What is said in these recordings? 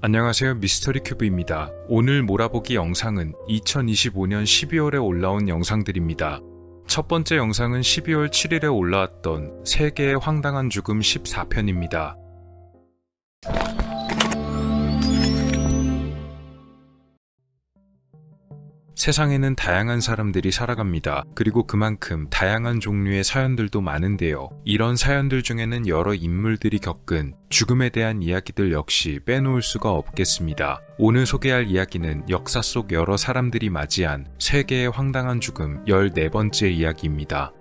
안녕하세요, 미스터리 큐브입니다. 오늘 몰아보기 영상은 2025년 12월에 올라온 영상들입니다. 첫 번째 영상은 12월 7일에 올라왔던 세계의 황당한 죽음 14편입니다. 세상에는 다양한 사람들이 살아갑니다. 그리고 그만큼 다양한 종류의 사연들도 많은데요. 이런 사연들 중에는 여러 인물들이 겪은 죽음에 대한 이야기들 역시 빼놓을 수가 없겠습니다. 오늘 소개할 이야기는 역사 속 여러 사람들이 맞이한 세계의 황당한 죽음 14번째 이야기입니다.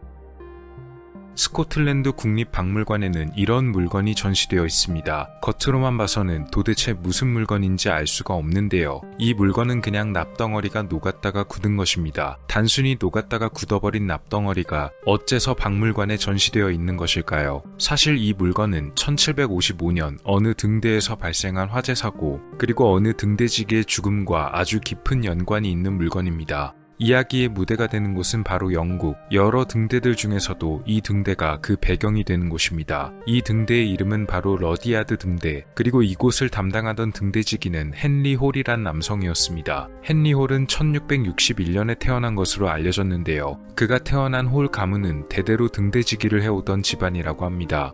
스코틀랜드 국립박물관에는 이런 물건이 전시되어 있습니다. 겉으로만 봐서는 도대체 무슨 물건인지 알 수가 없는데요. 이 물건은 그냥 납덩어리가 녹았다가 굳은 것입니다. 단순히 녹았다가 굳어버린 납덩어리가 어째서 박물관에 전시되어 있는 것일까요? 사실 이 물건은 1755년 어느 등대에서 발생한 화재 사고, 그리고 어느 등대지기의 죽음과 아주 깊은 연관이 있는 물건입니다. 이야기의 무대가 되는 곳은 바로 영국. 여러 등대들 중에서도 이 등대가 그 배경이 되는 곳입니다. 이 등대의 이름은 바로 러디아드 등대. 그리고 이곳을 담당하던 등대지기는 헨리 홀이란 남성이었습니다. 헨리 홀은 1661년에 태어난 것으로 알려졌는데요. 그가 태어난 홀 가문은 대대로 등대지기를 해오던 집안이라고 합니다.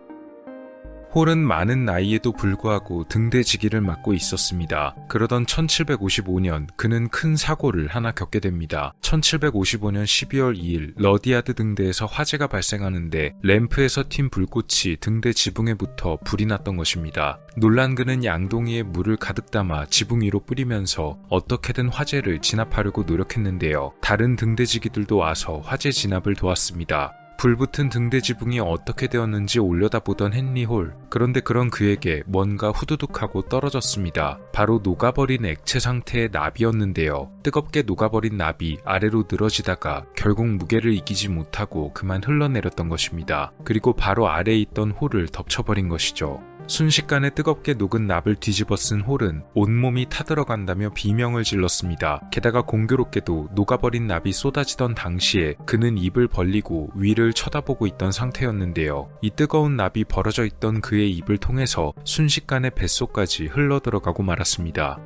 홀은 많은 나이에도 불구하고 등대지기를 맡고 있었습니다. 그러던 1755년 그는 큰 사고를 하나 겪게 됩니다. 1755년 12월 2일 러디아드 등대에서 화재가 발생하는데 램프에서 튄 불꽃이 등대 지붕에 붙어 불이 났던 것입니다. 놀란 그는 양동이에 물을 가득 담아 지붕 위로 뿌리면서 어떻게든 화재를 진압하려고 노력했는데요. 다른 등대지기들도 와서 화재 진압을 도왔습니다. 불붙은 등대 지붕이 어떻게 되었는지 올려다보던 헨리 홀. 그런데 그런 그에게 뭔가 후두둑하고 떨어졌습니다. 바로 녹아버린 액체 상태의 납이었는데요. 뜨겁게 녹아버린 납이 아래로 늘어지다가 결국 무게를 이기지 못하고 그만 흘러내렸던 것입니다. 그리고 바로 아래에 있던 홀을 덮쳐버린 것이죠. 순식간에 뜨겁게 녹은 납을 뒤집어 쓴 홀은 온몸이 타들어간다며 비명을 질렀습니다. 게다가 공교롭게도 녹아버린 납이 쏟아지던 당시에 그는 입을 벌리고 위를 쳐다보고 있던 상태였는데요. 이 뜨거운 납이 벌어져 있던 그의 입을 통해서 순식간에 뱃속까지 흘러들어가고 말았습니다.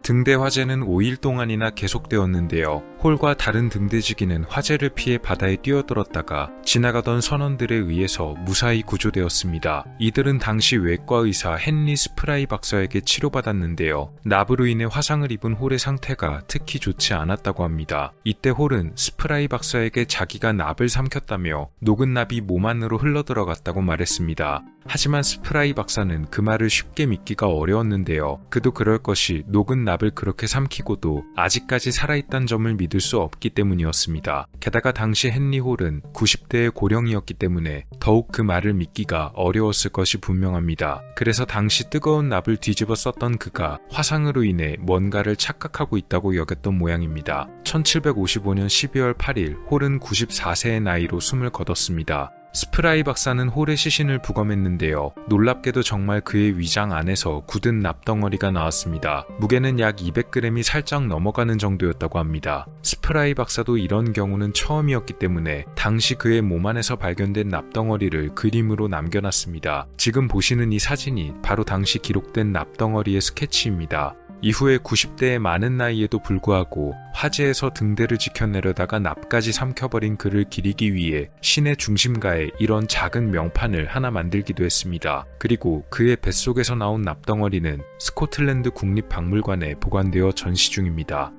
등대 화재는 5일 동안이나 계속되었는데요. 홀과 다른 등대지기는 화재를 피해 바다에 뛰어들었다가 지나가던 선원들에 의해서 무사히 구조되었습니다. 이들은 당시 외과 의사 헨리 스프라이 박사에게 치료받았는데요. 납으로 인해 화상을 입은 홀의 상태가 특히 좋지 않았다고 합니다. 이때 홀은 스프라이 박사에게 자기가 납을 삼켰다며 녹은 납이 몸 안으로 흘러들어갔다고 말했습니다. 하지만 스프라이 박사는 그 말을 쉽게 믿기가 어려웠는데요. 그도 그럴 것이 녹은 납을 그렇게 삼키고도 아직까지 살아있다는 점을 믿을 수 없기 때문이었습니다. 게다가 당시 헨리 홀은 90대의 고령이었기 때문에 더욱 그 말을 믿기가 어려웠을 것이 분명합니다. 그래서 당시 뜨거운 납을 뒤집어 썼던 그가 화상으로 인해 뭔가를 착각하고 있다고 여겼던 모양입니다. 1755년 12월 8일 홀은 94세의 나이로 숨을 거뒀습니다. 스프라이 박사는 홀의 시신을 부검했는데요. 놀랍게도 정말 그의 위장 안에서 굳은 납덩어리가 나왔습니다. 무게는 약 200g이 살짝 넘어가는 정도였다고 합니다. 스프라이 박사도 이런 경우는 처음이었기 때문에 당시 그의 몸 안에서 발견된 납덩어리를 그림으로 남겨놨습니다. 지금 보시는 이 사진이 바로 당시 기록된 납덩어리의 스케치입니다. 이후에 90대의 많은 나이에도 불구하고 화재에서 등대를 지켜내려다가 납까지 삼켜버린 그를 기리기 위해 시내 중심가에 이런 작은 명판을 하나 만들기도 했습니다. 그리고 그의 뱃속에서 나온 납덩어리는 스코틀랜드 국립박물관에 보관되어 전시 중입니다.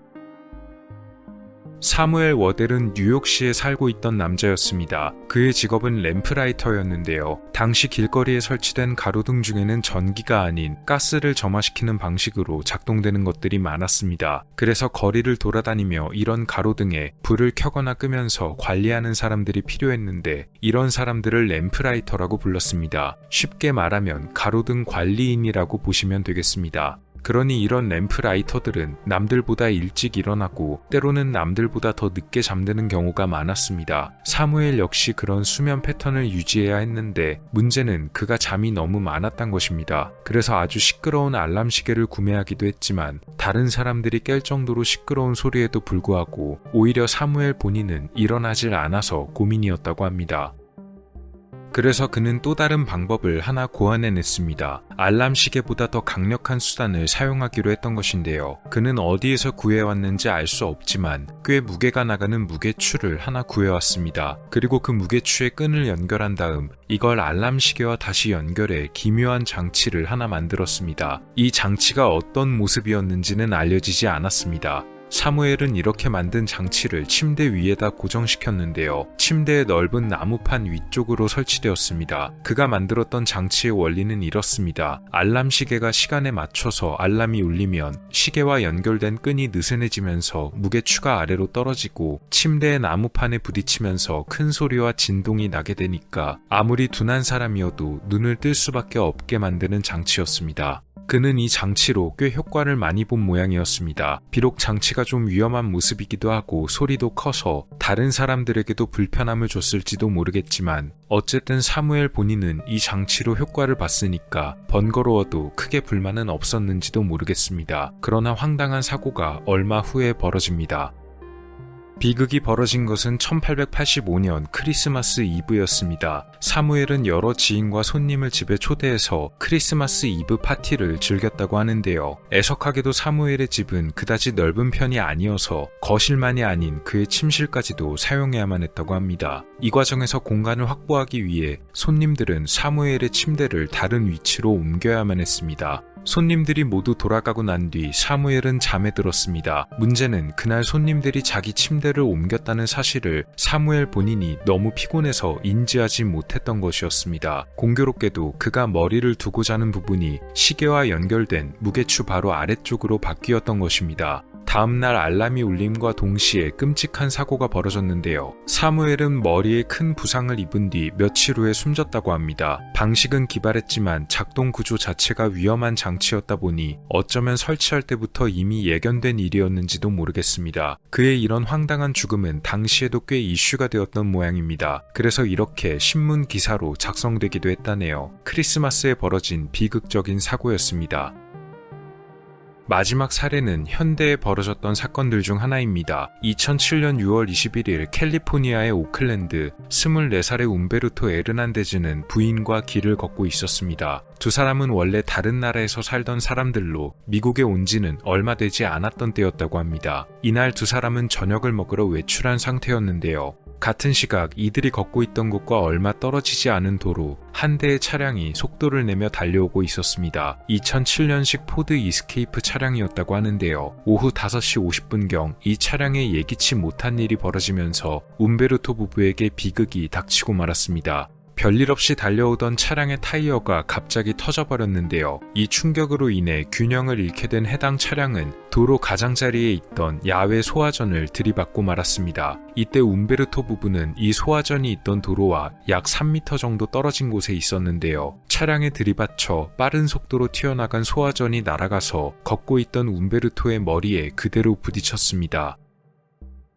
사무엘 워델은 뉴욕시에 살고 있던 남자였습니다. 그의 직업은 램프라이터였는데요. 당시 길거리에 설치된 가로등 중에는 전기가 아닌 가스를 점화시키는 방식으로 작동되는 것들이 많았습니다. 그래서 거리를 돌아다니며 이런 가로등에 불을 켜거나 끄면서 관리하는 사람들이 필요했는데 이런 사람들을 램프라이터라고 불렀습니다. 쉽게 말하면 가로등 관리인이라고 보시면 되겠습니다. 그러니 이런 램프라이터들은 남들보다 일찍 일어나고 때로는 남들보다 더 늦게 잠드는 경우가 많았습니다. 사무엘 역시 그런 수면 패턴을 유지해야 했는데 문제는 그가 잠이 너무 많았던 것입니다. 그래서 아주 시끄러운 알람 시계를 구매하기도 했지만 다른 사람들이 깰 정도로 시끄러운 소리에도 불구하고 오히려 사무엘 본인은 일어나질 않아서 고민이었다고 합니다. 그래서 그는 또 다른 방법을 하나 고안해냈습니다. 알람 시계보다 더 강력한 수단을 사용하기로 했던 것인데요. 그는 어디에서 구해왔는지 알 수 없지만 꽤 무게가 나가는 무게추를 하나 구해왔습니다. 그리고 그 무게추에 끈을 연결한 다음 이걸 알람 시계와 다시 연결해 기묘한 장치를 하나 만들었습니다. 이 장치가 어떤 모습이었는지는 알려지지 않았습니다. 사무엘은 이렇게 만든 장치를 침대 위에다 고정시켰는데요. 침대의 넓은 나무판 위쪽으로 설치되었습니다. 그가 만들었던 장치의 원리는 이렇습니다. 알람 시계가 시간에 맞춰서 알람이 울리면 시계와 연결된 끈이 느슨해지면서 무게추가 아래로 떨어지고 침대의 나무판에 부딪히면서 큰 소리와 진동이 나게 되니까 아무리 둔한 사람이어도 눈을 뜰 수밖에 없게 만드는 장치였습니다. 그는 이 장치로 꽤 효과를 많이 본 모양이었습니다. 비록 장치가 좀 위험한 모습이기도 하고 소리도 커서 다른 사람들에게도 불편함을 줬을지도 모르겠지만 어쨌든 사무엘 본인은 이 장치로 효과를 봤으니까 번거로워도 크게 불만은 없었는지도 모르겠습니다. 그러나 황당한 사고가 얼마 후에 벌어집니다. 비극이 벌어진 것은 1885년 크리스마스 이브였습니다. 사무엘은 여러 지인과 손님을 집에 초대해서 크리스마스 이브 파티를 즐겼다고 하는데요. 애석하게도 사무엘의 집은 그다지 넓은 편이 아니어서 거실만이 아닌 그의 침실까지도 사용해야만 했다고 합니다. 이 과정에서 공간을 확보하기 위해 손님들은 사무엘의 침대를 다른 위치로 옮겨야만 했습니다. 손님들이 모두 돌아가고 난 뒤 사무엘은 잠에 들었습니다. 문제는 그날 손님들이 자기 침대를 옮겼다는 사실을 사무엘 본인이 너무 피곤해서 인지하지 못했던 것이었습니다. 공교롭게도 그가 머리를 두고 자는 부분이 시계와 연결된 무게추 바로 아래쪽으로 바뀌었던 것입니다. 다음날 알람이 울림과 동시에 끔찍한 사고가 벌어졌는데요. 사무엘은 머리에 큰 부상을 입은 뒤 며칠 후에 숨졌다고 합니다. 방식은 기발했지만 작동 구조 자체가 위험한 장치였다 보니 어쩌면 설치할 때부터 이미 예견된 일이었는지도 모르겠습니다. 그의 이런 황당한 죽음은 당시에도 꽤 이슈가 되었던 모양입니다. 그래서 이렇게 신문 기사로 작성되기도 했다네요. 크리스마스에 벌어진 비극적인 사고였습니다. 마지막 사례는 현대에 벌어졌던 사건들 중 하나입니다. 2007년 6월 21일 캘리포니아의 오클랜드 24살의 움베르토 에르난데즈는 부인과 길을 걷고 있었습니다. 두 사람은 원래 다른 나라에서 살던 사람들로 미국에 온 지는 얼마 되지 않았던 때였다고 합니다. 이날 두 사람은 저녁을 먹으러 외출한 상태였는데요. 같은 시각 이들이 걷고 있던 곳과 얼마 떨어지지 않은 도로 한 대의 차량이 속도를 내며 달려오고 있었습니다. 2007년식 포드 이스케이프 차량이었다고 하는데요. 오후 5시 50분경 이 차량에 예기치 못한 일이 벌어지면서 움베르토 부부에게 비극이 닥치고 말았습니다. 별일 없이 달려오던 차량의 타이어가 갑자기 터져버렸는데요. 이 충격으로 인해 균형을 잃게 된 해당 차량은 도로 가장자리에 있던 야외 소화전을 들이받고 말았습니다. 이때 움베르토 부부는 이 소화전이 있던 도로와 약 3m 정도 떨어진 곳에 있었는데요. 차량에 들이받쳐 빠른 속도로 튀어나간 소화전이 날아가서 걷고 있던 움베르토의 머리에 그대로 부딪혔습니다.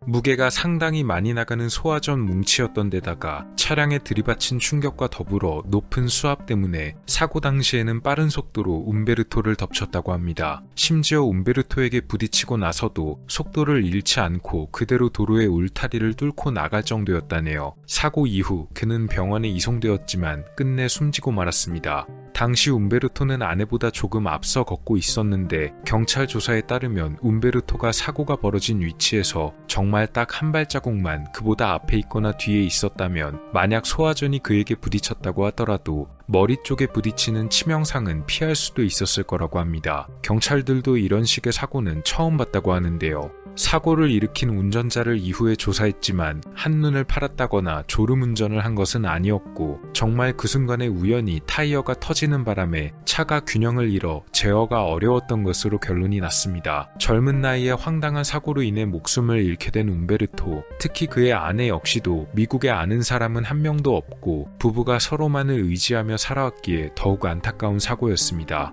무게가 상당히 많이 나가는 소화전 뭉치였던 데다가 차량에 들이받친 충격과 더불어 높은 수압 때문에 사고 당시에는 빠른 속도로 움베르토를 덮쳤다고 합니다. 심지어 움베르토에게 부딪히고 나서도 속도를 잃지 않고 그대로 도로의 울타리를 뚫고 나갈 정도였다네요. 사고 이후 그는 병원에 이송되었지만 끝내 숨지고 말았습니다. 당시 움베르토는 아내보다 조금 앞서 걷고 있었는데 경찰 조사에 따르면 움베르토가 사고가 벌어진 위치에서 정말 딱 한 발자국만 그보다 앞에 있거나 뒤에 있었다면 만약 소화전이 그에게 부딪혔다고 하더라도 머리 쪽에 부딪히는 치명상은 피할 수도 있었을 거라고 합니다. 경찰들도 이런 식의 사고는 처음 봤다고 하는데요. 사고를 일으킨 운전자를 이후에 조사했지만 한눈을 팔았다거나 졸음운전을 한 것은 아니었고 정말 그 순간에 우연히 타이어가 터지는 바람에 차가 균형을 잃어 제어가 어려웠던 것으로 결론이 났습니다. 젊은 나이에 황당한 사고로 인해 목숨을 잃게 된 움베르토, 특히 그의 아내 역시도 미국에 아는 사람은 한 명도 없고 부부가 서로만을 의지하며 살아왔기에 더욱 안타까운 사고였습니다.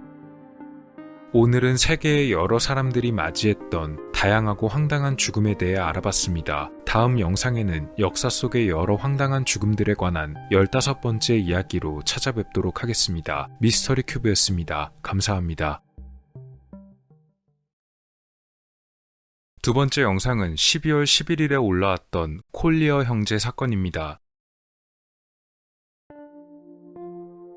오늘은 세계의 여러 사람들이 맞이했던 다양하고 황당한 죽음에 대해 알아봤습니다. 다음 영상에는 역사 속의 여러 황당한 죽음들에 관한 15번째 이야기로 찾아뵙도록 하겠습니다. 미스터리 큐브였습니다. 감사합니다. 두 번째 영상은 12월 11일에 올라왔던 콜리어 형제 사건입니다.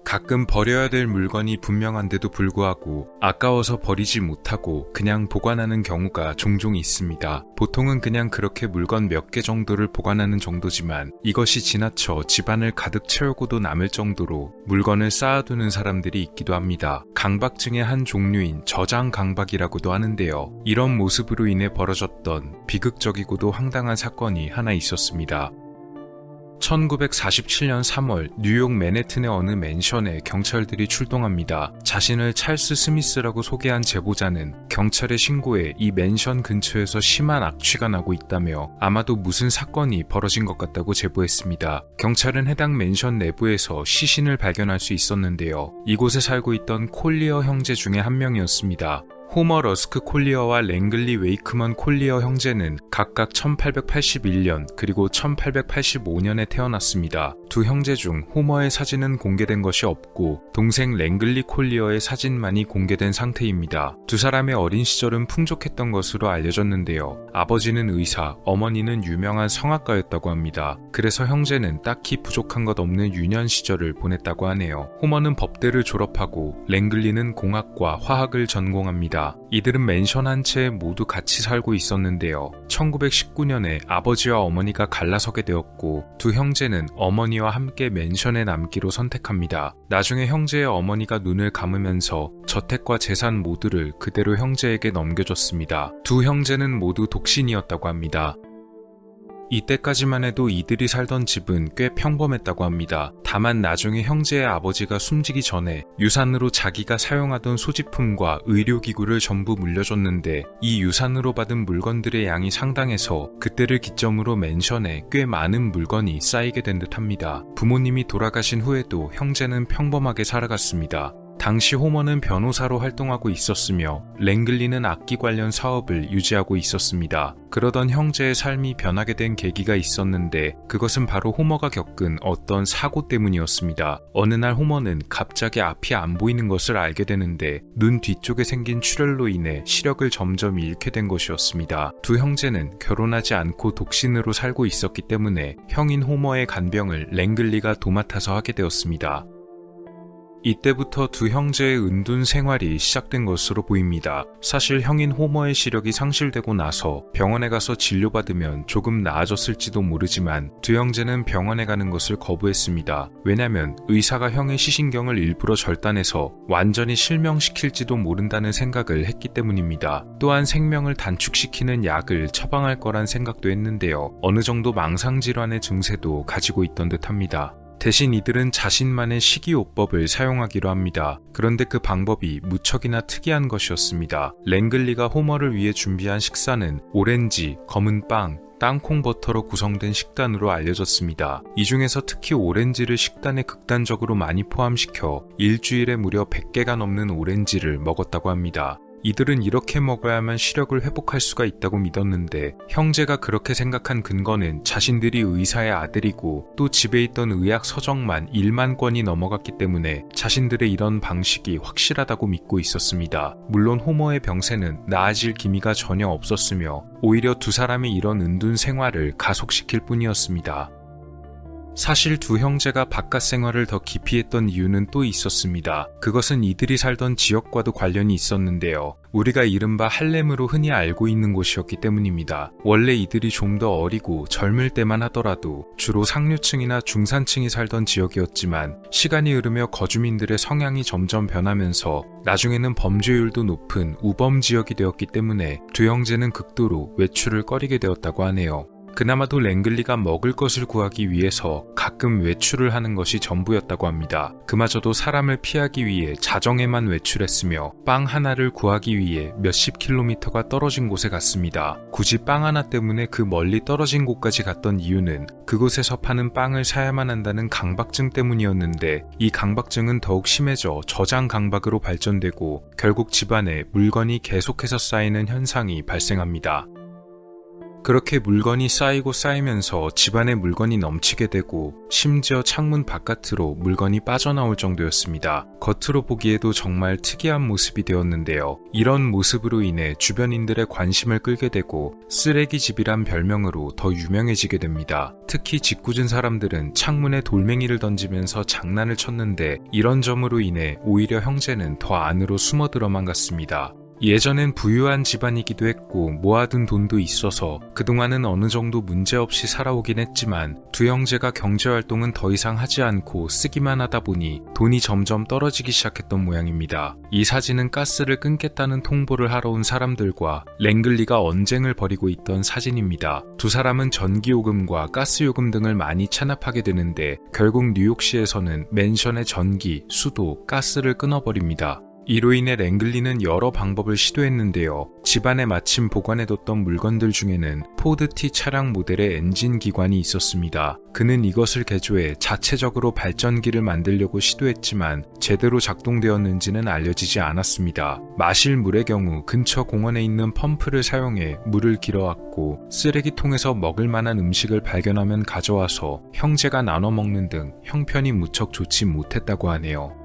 가끔 버려야 될 물건이 분명한데도 불구하고 아까워서 버리지 못하고 그냥 보관하는 경우가 종종 있습니다. 보통은 그냥 그렇게 물건 몇 개 정도를 보관하는 정도지만 이것이 지나쳐 집안을 가득 채우고도 남을 정도로 물건을 쌓아두는 사람들이 있기도 합니다. 강박증의 한 종류인 저장 강박이라고도 하는데요. 이런 모습으로 인해 벌어졌던 비극적이고도 황당한 사건이 하나 있었습니다. 1947년 3월 뉴욕 맨해튼의 어느 맨션에 경찰들이 출동합니다. 자신을 찰스 스미스라고 소개한 제보자는 경찰에 신고해 이 맨션 근처에서 심한 악취가 나고 있다며 아마도 무슨 사건이 벌어진 것 같다고 제보했습니다. 경찰은 해당 맨션 내부에서 시신을 발견할 수 있었는데요. 이곳에 살고 있던 콜리어 형제 중에 한 명이었습니다. 호머 러스크 콜리어와 랭글리 웨이크먼 콜리어 형제는 각각 1881년 그리고 1885년에 태어났습니다. 두 형제 중 호머의 사진은 공개된 것이 없고 동생 랭글리 콜리어의 사진만이 공개된 상태입니다. 두 사람의 어린 시절은 풍족했던 것으로 알려졌는데요. 아버지는 의사, 어머니는 유명한 성악가였다고 합니다. 그래서 형제는 딱히 부족한 것 없는 유년 시절을 보냈다고 하네요. 호머는 법대를 졸업하고 랭글리는 공학과 화학을 전공합니다. 이들은 맨션 한 채에 모두 같이 살고 있었는데요. 1919년에 아버지와 어머니가 갈라서게 되었고 두 형제는 어머니와 함께 맨션에 남기로 선택합니다. 나중에 형제의 어머니가 눈을 감으면서 저택과 재산 모두를 그대로 형제에게 넘겨줬습니다. 두 형제는 모두 독신이었다고 합니다. 이때까지만 해도 이들이 살던 집은 꽤 평범했다고 합니다. 다만 나중에 형제의 아버지가 숨지기 전에 유산으로 자기가 사용하던 소지품과 의료기구를 전부 물려줬는데 이 유산으로 받은 물건들의 양이 상당해서 그때를 기점으로 맨션에 꽤 많은 물건이 쌓이게 된 듯합니다. 부모님이 돌아가신 후에도 형제는 평범하게 살아갔습니다. 당시 호머는 변호사로 활동하고 있었으며 랭글리는 악기 관련 사업을 유지하고 있었습니다. 그러던 형제의 삶이 변하게 된 계기가 있었는데 그것은 바로 호머가 겪은 어떤 사고 때문이었습니다. 어느 날 호머는 갑자기 앞이 안 보이는 것을 알게 되는데 눈 뒤쪽에 생긴 출혈로 인해 시력을 점점 잃게 된 것이었습니다. 두 형제는 결혼하지 않고 독신으로 살고 있었기 때문에 형인 호머의 간병을 랭글리가 도맡아서 하게 되었습니다. 이때부터 두 형제의 은둔 생활이 시작된 것으로 보입니다. 사실 형인 호머의 시력이 상실되고 나서 병원에 가서 진료받으면 조금 나아졌을지도 모르지만 두 형제는 병원에 가는 것을 거부했습니다. 왜냐면 의사가 형의 시신경을 일부러 절단해서 완전히 실명시킬지도 모른다는 생각을 했기 때문입니다. 또한 생명을 단축시키는 약을 처방할 거란 생각도 했는데요. 어느 정도 망상질환의 증세도 가지고 있던 듯합니다. 대신 이들은 자신만의 식이요법을 사용하기로 합니다. 그런데 그 방법이 무척이나 특이한 것이었습니다. 랭글리가 호머를 위해 준비한 식사는 오렌지, 검은 빵, 땅콩 버터로 구성된 식단으로 알려졌습니다. 이 중에서 특히 오렌지를 식단에 극단적으로 많이 포함시켜 일주일에 무려 100개가 넘는 오렌지를 먹었다고 합니다. 이들은 이렇게 먹어야만 시력을 회복할 수가 있다고 믿었는데 형제가 그렇게 생각한 근거는 자신들이 의사의 아들이고 또 집에 있던 의학 서적만 1만 권이 넘어갔기 때문에 자신들의 이런 방식이 확실하다고 믿고 있었습니다. 물론 호머의 병세는 나아질 기미가 전혀 없었으며 오히려 두 사람이 이런 은둔 생활을 가속시킬 뿐이었습니다. 사실 두 형제가 바깥 생활을 더 깊이 했던 이유는 또 있었습니다. 그것은 이들이 살던 지역과도 관련이 있었는데요. 우리가 이른바 할렘으로 흔히 알고 있는 곳이었기 때문입니다. 원래 이들이 좀 더 어리고 젊을 때만 하더라도 주로 상류층이나 중산층이 살던 지역이었지만 시간이 흐르며 거주민들의 성향이 점점 변하면서 나중에는 범죄율도 높은 우범 지역이 되었기 때문에 두 형제는 극도로 외출을 꺼리게 되었다고 하네요. 그나마도 랭글리가 먹을 것을 구하기 위해서 가끔 외출을 하는 것이 전부였다고 합니다. 그마저도 사람을 피하기 위해 자정에만 외출했으며 빵 하나를 구하기 위해 몇십 킬로미터가 떨어진 곳에 갔습니다. 굳이 빵 하나 때문에 그 멀리 떨어진 곳까지 갔던 이유는 그곳에서 파는 빵을 사야만 한다는 강박증 때문이었는데 이 강박증은 더욱 심해져 저장 강박으로 발전되고 결국 집안에 물건이 계속해서 쌓이는 현상이 발생합니다. 그렇게 물건이 쌓이고 쌓이면서 집안에 물건이 넘치게 되고 심지어 창문 바깥으로 물건이 빠져나올 정도였습니다. 겉으로 보기에도 정말 특이한 모습이 되었는데요. 이런 모습으로 인해 주변인들의 관심을 끌게 되고 쓰레기집이란 별명으로 더 유명해지게 됩니다. 특히 짓궂은 사람들은 창문에 돌멩이를 던지면서 장난을 쳤는데 이런 점으로 인해 오히려 형제는 더 안으로 숨어들어만 갔습니다. 예전엔 부유한 집안이기도 했고 모아둔 돈도 있어서 그동안은 어느 정도 문제없이 살아오긴 했지만 두 형제가 경제활동은 더 이상 하지 않고 쓰기만 하다 보니 돈이 점점 떨어지기 시작했던 모양입니다. 이 사진은 가스를 끊겠다는 통보를 하러 온 사람들과 랭글리가 언쟁을 벌이고 있던 사진입니다. 두 사람은 전기요금과 가스요금 등을 많이 체납하게 되는데 결국 뉴욕시에서는 맨션의 전기, 수도, 가스를 끊어버립니다. 이로 인해 랭글리는 여러 방법을 시도했는데요. 집안에 마침 보관해뒀던 물건들 중에는 포드 T 차량 모델의 엔진 기관이 있었습니다. 그는 이것을 개조해 자체적으로 발전기를 만들려고 시도했지만 제대로 작동되었는지는 알려지지 않았습니다. 마실 물의 경우 근처 공원에 있는 펌프를 사용해 물을 길어왔고 쓰레기통에서 먹을 만한 음식을 발견하면 가져와서 형제가 나눠 먹는 등 형편이 무척 좋지 못했다고 하네요.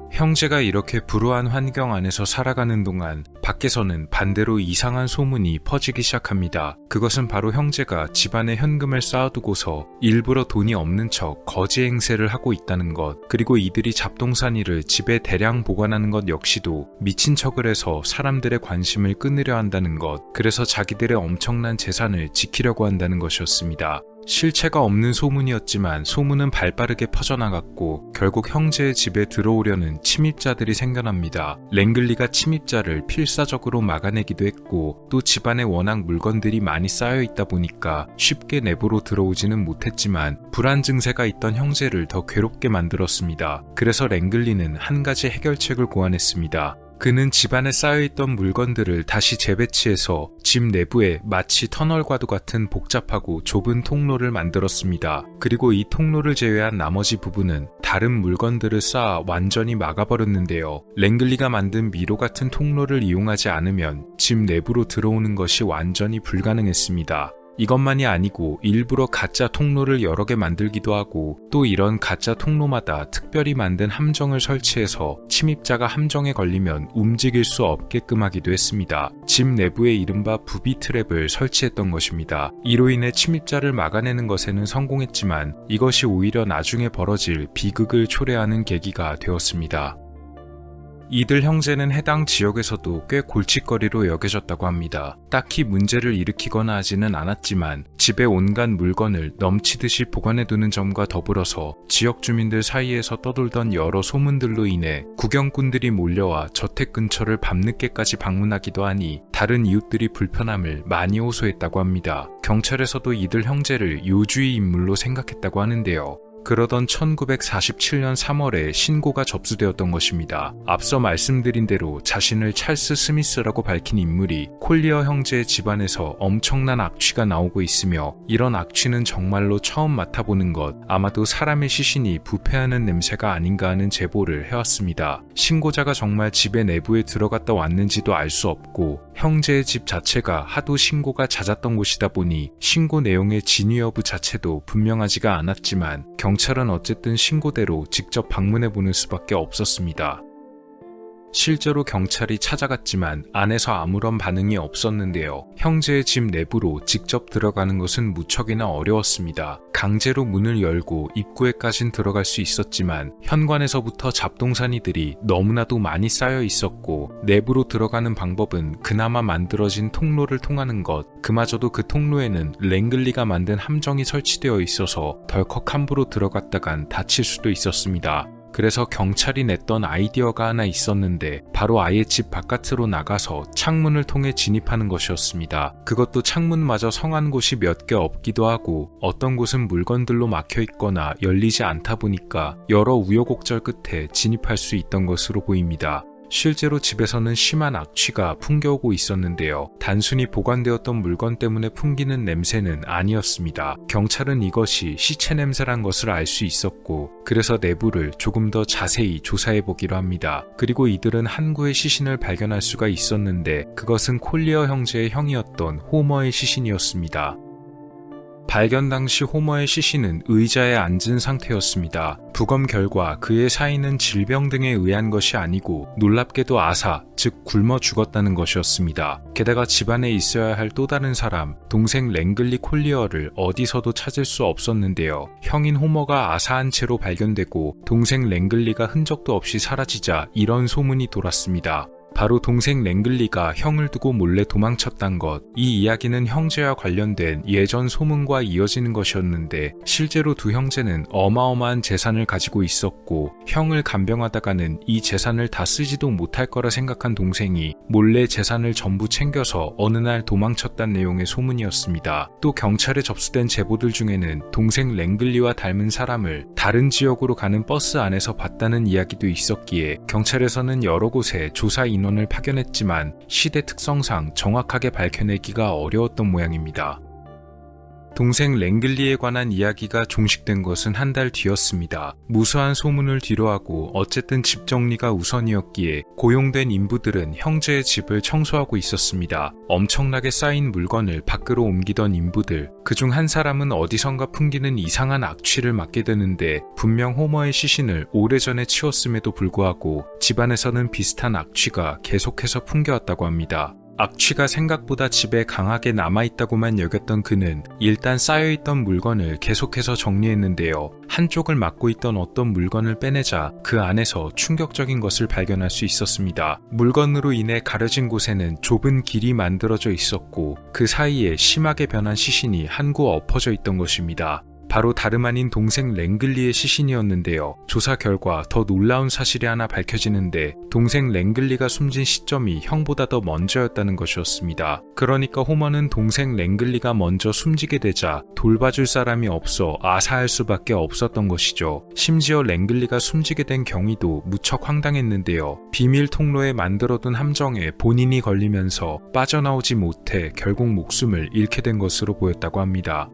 형제가 이렇게 불우한 환경 안에서 살아가는 동안 밖에서는 반대로 이상한 소문이 퍼지기 시작합니다. 그것은 바로 형제가 집안에 현금을 쌓아두고서 일부러 돈이 없는 척 거지 행세를 하고 있다는 것, 그리고 이들이 잡동사니를 집에 대량 보관하는 것 역시도 미친 척을 해서 사람들의 관심을 끊으려 한다는 것, 그래서 자기들의 엄청난 재산을 지키려고 한다는 것이었습니다. 실체가 없는 소문이었지만 소문은 발빠르게 퍼져나갔고 결국 형제의 집에 들어오려는 침입자들이 생겨납니다. 랭글리가 침입자를 필사적으로 막아내기도 했고 또 집안에 워낙 물건들이 많이 쌓여 있다 보니까 쉽게 내부로 들어오지는 못했지만 불안 증세가 있던 형제를 더 괴롭게 만들었습니다. 그래서 랭글리는 한 가지 해결책을 고안했습니다. 그는 집안에 쌓여있던 물건들을 다시 재배치해서 집 내부에 마치 터널과도 같은 복잡하고 좁은 통로를 만들었습니다. 그리고 이 통로를 제외한 나머지 부분은 다른 물건들을 쌓아 완전히 막아버렸는데요. 랭글리가 만든 미로 같은 통로를 이용하지 않으면 집 내부로 들어오는 것이 완전히 불가능했습니다. 이것만이 아니고 일부러 가짜 통로를 여러 개 만들기도 하고 또 이런 가짜 통로마다 특별히 만든 함정을 설치해서 침입자가 함정에 걸리면 움직일 수 없게끔 하기도 했습니다. 집 내부에 이른바 부비 트랩을 설치했던 것입니다. 이로 인해 침입자를 막아내는 것에는 성공했지만 이것이 오히려 나중에 벌어질 비극을 초래하는 계기가 되었습니다. 이들 형제는 해당 지역에서도 꽤 골칫거리로 여겨졌다고 합니다. 딱히 문제를 일으키거나 하지는 않았지만 집에 온갖 물건을 넘치듯이 보관해두는 점과 더불어서 지역 주민들 사이에서 떠돌던 여러 소문들로 인해 구경꾼들이 몰려와 저택 근처를 밤늦게까지 방문하기도 하니 다른 이웃들이 불편함을 많이 호소했다고 합니다. 경찰에서도 이들 형제를 요주의 인물로 생각했다고 하는데요. 그러던 1947년 3월에 신고가 접수되었던 것입니다. 앞서 말씀드린 대로 자신을 찰스 스미스라고 밝힌 인물이 콜리어 형제의 집안에서 엄청난 악취가 나오고 있으며 이런 악취는 정말로 처음 맡아보는 것, 아마도 사람의 시신이 부패하는 냄새가 아닌가 하는 제보를 해왔습니다. 신고자가 정말 집의 내부에 들어갔다 왔는지도 알 수 없고 형제의 집 자체가 하도 신고가 잦았던 곳이다 보니 신고 내용의 진위 여부 자체도 분명하지가 않았지만 경찰은 어쨌든 신고대로 직접 방문해보는 수밖에 없었습니다. 실제로 경찰이 찾아갔지만 안에서 아무런 반응이 없었는데요. 형제의 집 내부로 직접 들어가는 것은 무척이나 어려웠습니다. 강제로 문을 열고 입구에까진 들어갈 수 있었지만 현관에서부터 잡동사니들이 너무나도 많이 쌓여 있었고 내부로 들어가는 방법은 그나마 만들어진 통로를 통하는 것, 그마저도 그 통로에는 랭글리가 만든 함정이 설치되어 있어서 덜컥 함부로 들어갔다간 다칠 수도 있었습니다. 그래서 경찰이 냈던 아이디어가 하나 있었는데 바로 아예 집 바깥으로 나가서 창문을 통해 진입하는 것이었습니다. 그것도 창문마저 성한 곳이 몇 개 없기도 하고 어떤 곳은 물건들로 막혀 있거나 열리지 않다 보니까 여러 우여곡절 끝에 진입할 수 있던 것으로 보입니다. 실제로 집에서는 심한 악취가 풍겨오고 있었는데요. 단순히 보관되었던 물건 때문에 풍기는 냄새는 아니었습니다. 경찰은 이것이 시체 냄새란 것을 알 수 있었고, 그래서 내부를 조금 더 자세히 조사해보기로 합니다. 그리고 이들은 한 구의 시신을 발견할 수가 있었는데, 그것은 콜리어 형제의 형이었던 호머의 시신이었습니다. 발견 당시 호머의 시신은 의자에 앉은 상태였습니다. 부검 결과 그의 사인은 질병 등에 의한 것이 아니고 놀랍게도 아사, 즉 굶어 죽었다는 것이었습니다. 게다가 집안에 있어야 할 또 다른 사람, 동생 랭글리 콜리어를 어디서도 찾을 수 없었는데요. 형인 호머가 아사한 채로 발견되고 동생 랭글리가 흔적도 없이 사라지자 이런 소문이 돌았습니다. 바로 동생 랭글리가 형을 두고 몰래 도망쳤단 것. 이 이야기는 형제와 관련된 예전 소문과 이어지는 것이었는데, 실제로 두 형제는 어마어마한 재산을 가지고 있었고, 형을 간병하다가는 이 재산을 다 쓰지도 못할 거라 생각한 동생이 몰래 재산을 전부 챙겨서 어느 날 도망쳤단 내용의 소문이었습니다. 또 경찰에 접수된 제보들 중에는 동생 랭글리와 닮은 사람을 다른 지역으로 가는 버스 안에서 봤다는 이야기도 있었기에, 경찰에서는 여러 곳에 조사 인원을 파견했지만 시대 특성상 정확하게 밝혀내기가 어려웠던 모양입니다. 동생 랭글리에 관한 이야기가 종식된 것은 한 달 뒤였습니다. 무수한 소문을 뒤로하고 어쨌든 집 정리가 우선이었기에 고용된 인부들은 형제의 집을 청소하고 있었습니다. 엄청나게 쌓인 물건을 밖으로 옮기던 인부들, 그중 한 사람은 어디선가 풍기는 이상한 악취를 맡게 되는데, 분명 호머의 시신을 오래전에 치웠음에도 불구하고 집안에서는 비슷한 악취가 계속해서 풍겨왔다고 합니다. 악취가 생각보다 집에 강하게 남아있다고만 여겼던 그는 일단 쌓여있던 물건을 계속해서 정리했는데요. 한쪽을 막고 있던 어떤 물건을 빼내자 그 안에서 충격적인 것을 발견할 수 있었습니다. 물건으로 인해 가려진 곳에는 좁은 길이 만들어져 있었고, 그 사이에 심하게 변한 시신이 한 구 엎어져 있던 것입니다. 바로 다름 아닌 동생 랭글리의 시신이었는데요. 조사 결과 더 놀라운 사실이 하나 밝혀지는데, 동생 랭글리가 숨진 시점이 형보다 더 먼저였다는 것이었습니다. 그러니까 호머는 동생 랭글리가 먼저 숨지게 되자 돌봐줄 사람이 없어 아사할 수밖에 없었던 것이죠. 심지어 랭글리가 숨지게 된 경위도 무척 황당했는데요. 비밀 통로에 만들어둔 함정에 본인이 걸리면서 빠져나오지 못해 결국 목숨을 잃게 된 것으로 보였다고 합니다.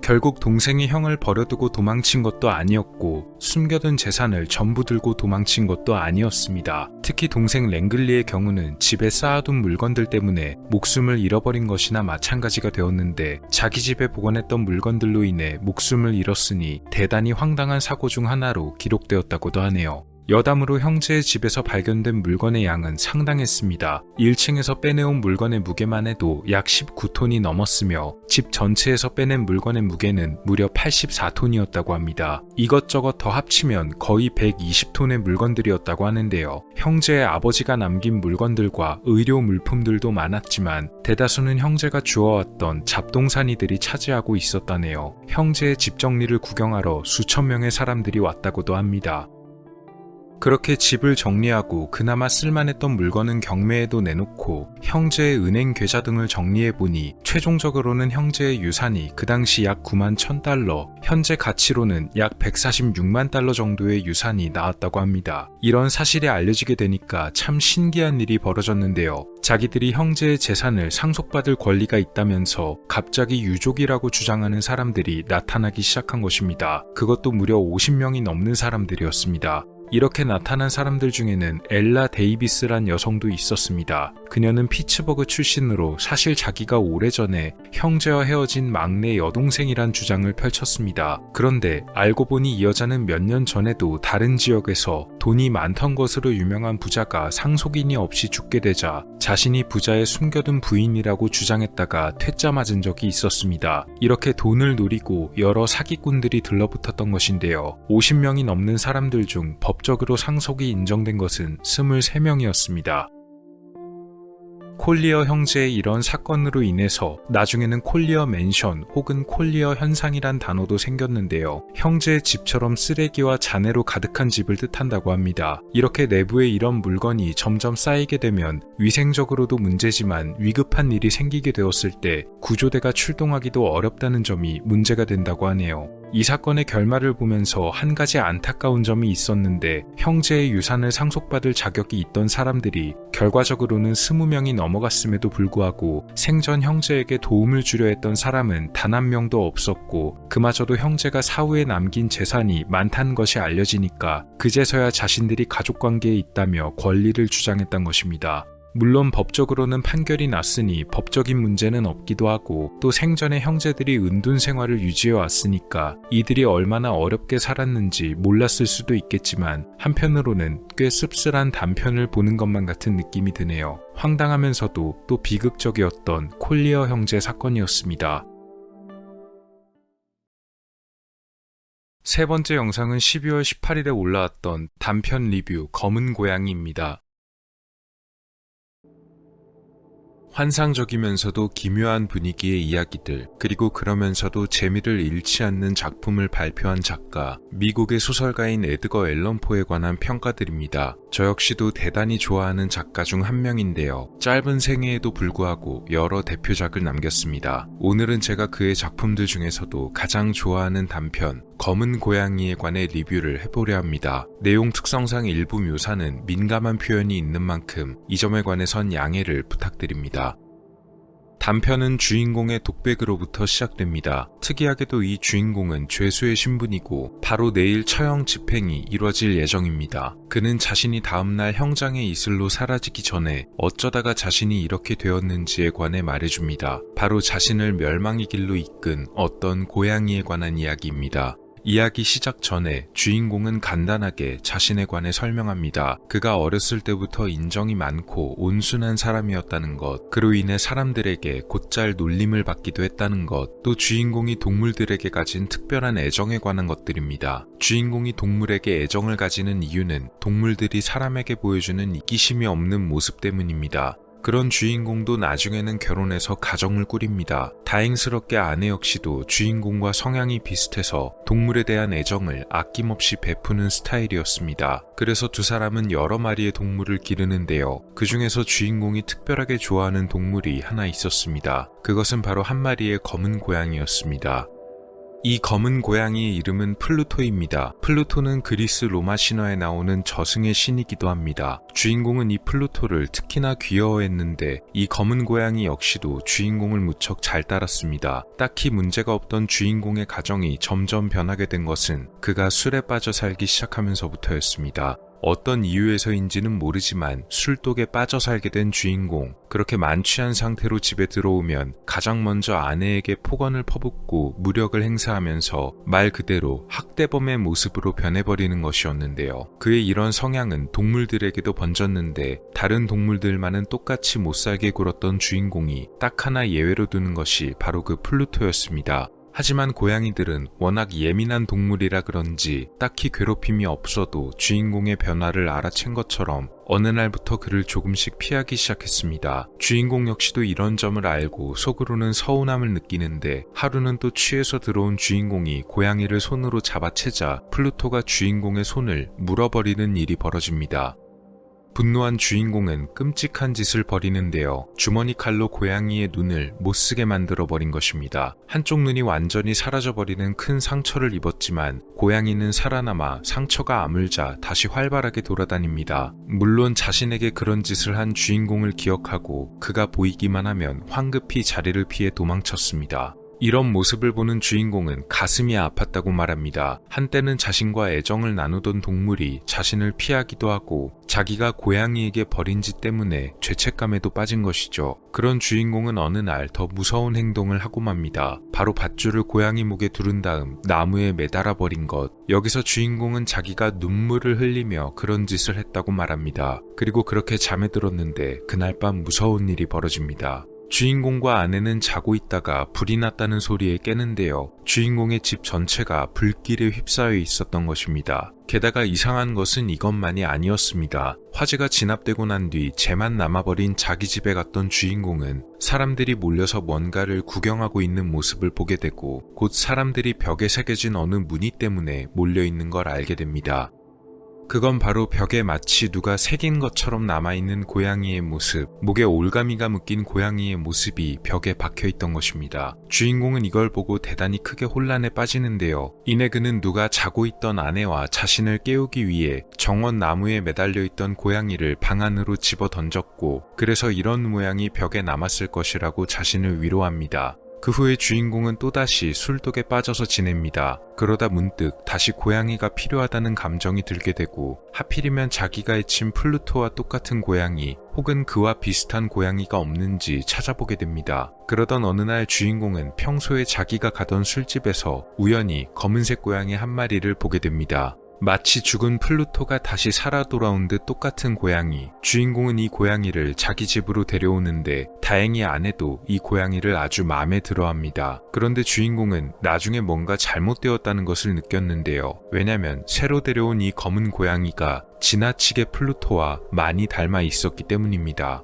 결국 동생이 형을 버려두고 도망친 것도 아니었고, 숨겨둔 재산을 전부 들고 도망친 것도 아니었습니다. 특히 동생 랭글리의 경우는 집에 쌓아둔 물건들 때문에 목숨을 잃어버린 것이나 마찬가지가 되었는데, 자기 집에 보관했던 물건들로 인해 목숨을 잃었으니 대단히 황당한 사고 중 하나로 기록되었다고도 하네요. 여담으로 형제의 집에서 발견된 물건의 양은 상당했습니다. 1층에서 빼내온 물건의 무게만 해도 약 19톤이 넘었으며, 집 전체에서 빼낸 물건의 무게는 무려 84톤이었다고 합니다. 이것저것 더 합치면 거의 120톤의 물건들이었다고 하는데요. 형제의 아버지가 남긴 물건들과 의료 물품들도 많았지만, 대다수는 형제가 주워왔던 잡동사니들이 차지하고 있었다네요. 형제의 집 정리를 구경하러 수천 명의 사람들이 왔다고도 합니다. 그렇게 집을 정리하고 그나마 쓸만했던 물건은 경매에도 내놓고 형제의 은행 계좌 등을 정리해보니 최종적으로는 형제의 유산이 그 당시 약 9만 1,000달러, 현재 가치로는 약 146만 달러 정도의 유산이 나왔다고 합니다. 이런 사실이 알려지게 되니까 참 신기한 일이 벌어졌는데요. 자기들이 형제의 재산을 상속받을 권리가 있다면서 갑자기 유족이라고 주장하는 사람들이 나타나기 시작한 것입니다. 그것도 무려 50명이 넘는 사람들이었습니다. 이렇게 나타난 사람들 중에는 엘라 데이비스란 여성도 있었습니다. 그녀는 피츠버그 출신으로 사실 자기가 오래전에 형제와 헤어진 막내 여동생이란 주장을 펼쳤습니다. 그런데 알고 보니 이 여자는 몇 년 전에도 다른 지역에서 돈이 많던 것으로 유명한 부자가 상속인이 없이 죽게 되자 자신이 부자의 숨겨둔 부인이라고 주장했다가 퇴짜 맞은 적이 있었습니다. 이렇게 돈을 노리고 여러 사기꾼들이 들러붙었던 것인데요. 50명이 넘는 사람들 중 법적으로 상속이 인정된 것은 23명이었습니다. 콜리어 형제의 이런 사건으로 인해서 나중에는 콜리어 맨션 혹은 콜리어 현상이란 단어도 생겼는데요. 형제의 집처럼 쓰레기와 잔해로 가득한 집을 뜻한다고 합니다. 이렇게 내부에 이런 물건이 점점 쌓이게 되면 위생적으로도 문제지만 위급한 일이 생기게 되었을 때 구조대가 출동하기도 어렵다는 점이 문제가 된다고 하네요. 이 사건의 결말을 보면서 한 가지 안타까운 점이 있었는데 형제의 유산을 상속받을 자격이 있던 사람들이 결과적으로는 20명이 넘어갔음에도 불구하고 생전 형제에게 도움을 주려 했던 사람은 단 한 명도 없었고 그마저도 형제가 사후에 남긴 재산이 많다는 것이 알려지니까 그제서야 자신들이 가족관계에 있다며 권리를 주장했던 것입니다. 물론 법적으로는 판결이 났으니 법적인 문제는 없기도 하고 또 생전에 형제들이 은둔 생활을 유지해 왔으니까 이들이 얼마나 어렵게 살았는지 몰랐을 수도 있겠지만 한편으로는 꽤 씁쓸한 단편을 보는 것만 같은 느낌이 드네요. 황당하면서도 또 비극적이었던 콜리어 형제 사건이었습니다. 세 번째 영상은 12월 18일에 올라왔던 단편 리뷰 검은 고양이입니다. 환상적이면서도 기묘한 분위기의 이야기들, 그리고 그러면서도 재미를 잃지 않는 작품을 발표한 작가, 미국의 소설가인 에드거 앨런 포에 관한 평가들입니다. 저 역시도 대단히 좋아하는 작가 중 한 명인데요. 짧은 생애에도 불구하고 여러 대표작을 남겼습니다. 오늘은 제가 그의 작품들 중에서도 가장 좋아하는 단편, 검은 고양이에 관해 리뷰를 해보려 합니다. 내용 특성상 일부 묘사는 민감한 표현이 있는 만큼 이 점에 관해선 양해를 부탁드립니다. 단편은 주인공의 독백으로부터 시작됩니다. 특이하게도 이 주인공은 죄수의 신분이고 바로 내일 처형 집행이 이뤄질 예정입니다. 그는 자신이 다음날 형장의 이슬로 사라지기 전에 어쩌다가 자신이 이렇게 되었는지에 관해 말해줍니다. 바로 자신을 멸망의 길로 이끈 어떤 고양이에 관한 이야기입니다. 이야기 시작 전에 주인공은 간단하게 자신에 관해 설명합니다. 그가 어렸을 때부터 인정이 많고 온순한 사람이었다는 것, 그로 인해 사람들에게 곧잘 놀림을 받기도 했다는 것, 또 주인공이 동물들에게 가진 특별한 애정에 관한 것들입니다. 주인공이 동물에게 애정을 가지는 이유는 동물들이 사람에게 보여주는 이기심이 없는 모습 때문입니다. 그런 주인공도 나중에는 결혼해서 가정을 꾸립니다. 다행스럽게 아내 역시도 주인공과 성향이 비슷해서 동물에 대한 애정을 아낌없이 베푸는 스타일이었습니다. 그래서 두 사람은 여러 마리의 동물을 기르는데요. 그 중에서 주인공이 특별하게 좋아하는 동물이 하나 있었습니다. 그것은 바로 한 마리의 검은 고양이였습니다. 이 검은 고양이의 이름은 플루토입니다. 플루토는 그리스 로마 신화에 나오는 저승의 신이기도 합니다. 주인공은 이 플루토를 특히나 귀여워했는데 이 검은 고양이 역시도 주인공을 무척 잘 따랐습니다. 딱히 문제가 없던 주인공의 가정이 점점 변하게 된 것은 그가 술에 빠져 살기 시작하면서부터였습니다. 어떤 이유에서인지는 모르지만 술독에 빠져 살게 된 주인공, 그렇게 만취한 상태로 집에 들어오면 가장 먼저 아내에게 폭언을 퍼붓고 무력을 행사하면서 말 그대로 학대범의 모습으로 변해버리는 것이었는데요. 그의 이런 성향은 동물들에게도 번졌는데 다른 동물들만은 똑같이 못살게 굴었던 주인공이 딱 하나 예외로 두는 것이 바로 그 플루토였습니다. 하지만 고양이들은 워낙 예민한 동물이라 그런지 딱히 괴롭힘이 없어도 주인공의 변화를 알아챈 것처럼 어느 날부터 그를 조금씩 피하기 시작했습니다. 주인공 역시도 이런 점을 알고 속으로는 서운함을 느끼는데 하루는 또 취해서 들어온 주인공이 고양이를 손으로 잡아채자 플루토가 주인공의 손을 물어버리는 일이 벌어집니다. 분노한 주인공은 끔찍한 짓을 벌이는데요. 주머니 칼로 고양이의 눈을 못쓰게 만들어버린 것입니다. 한쪽 눈이 완전히 사라져버리는 큰 상처를 입었지만 고양이는 살아남아 상처가 아물자 다시 활발하게 돌아다닙니다. 물론 자신에게 그런 짓을 한 주인공을 기억하고 그가 보이기만 하면 황급히 자리를 피해 도망쳤습니다. 이런 모습을 보는 주인공은 가슴이 아팠다고 말합니다. 한때는 자신과 애정을 나누던 동물이 자신을 피하기도 하고 자기가 고양이에게 벌인 짓 때문에 죄책감에도 빠진 것이죠. 그런 주인공은 어느 날 더 무서운 행동을 하고 맙니다. 바로 밧줄을 고양이 목에 두른 다음 나무에 매달아 버린 것. 여기서 주인공은 자기가 눈물을 흘리며 그런 짓을 했다고 말합니다. 그리고 그렇게 잠에 들었는데 그날 밤 무서운 일이 벌어집니다. 주인공과 아내는 자고 있다가 불이 났다는 소리에 깨는데요. 주인공의 집 전체가 불길에 휩싸여 있었던 것입니다. 게다가 이상한 것은 이것만이 아니었습니다. 화재가 진압되고 난 뒤 재만 남아버린 자기 집에 갔던 주인공은 사람들이 몰려서 뭔가를 구경하고 있는 모습을 보게 되고 곧 사람들이 벽에 새겨진 어느 무늬 때문에 몰려있는 걸 알게 됩니다. 그건 바로 벽에 마치 누가 새긴 것처럼 남아있는 고양이의 모습, 목에 올가미가 묶인 고양이의 모습이 벽에 박혀있던 것입니다. 주인공은 이걸 보고 대단히 크게 혼란에 빠지는데요. 이내 그는 누가 자고 있던 아내와 자신을 깨우기 위해 정원 나무에 매달려 있던 고양이를 방 안으로 집어 던졌고, 그래서 이런 모양이 벽에 남았을 것이라고 자신을 위로합니다. 그 후에 주인공은 또다시 술독에 빠져서 지냅니다. 그러다 문득 다시 고양이가 필요하다는 감정이 들게 되고, 하필이면 자기가 해친 플루토와 똑같은 고양이 혹은 그와 비슷한 고양이가 없는지 찾아보게 됩니다. 그러던 어느 날 주인공은 평소에 자기가 가던 술집에서 우연히 검은색 고양이 한 마리를 보게 됩니다. 마치 죽은 플루토가 다시 살아 돌아온 듯 똑같은 고양이. 주인공은 이 고양이를 자기 집으로 데려오는데 다행히 아내도 이 고양이를 아주 마음에 들어합니다. 그런데 주인공은 나중에 뭔가 잘못되었다는 것을 느꼈는데요. 왜냐면 새로 데려온 이 검은 고양이가 지나치게 플루토와 많이 닮아 있었기 때문입니다.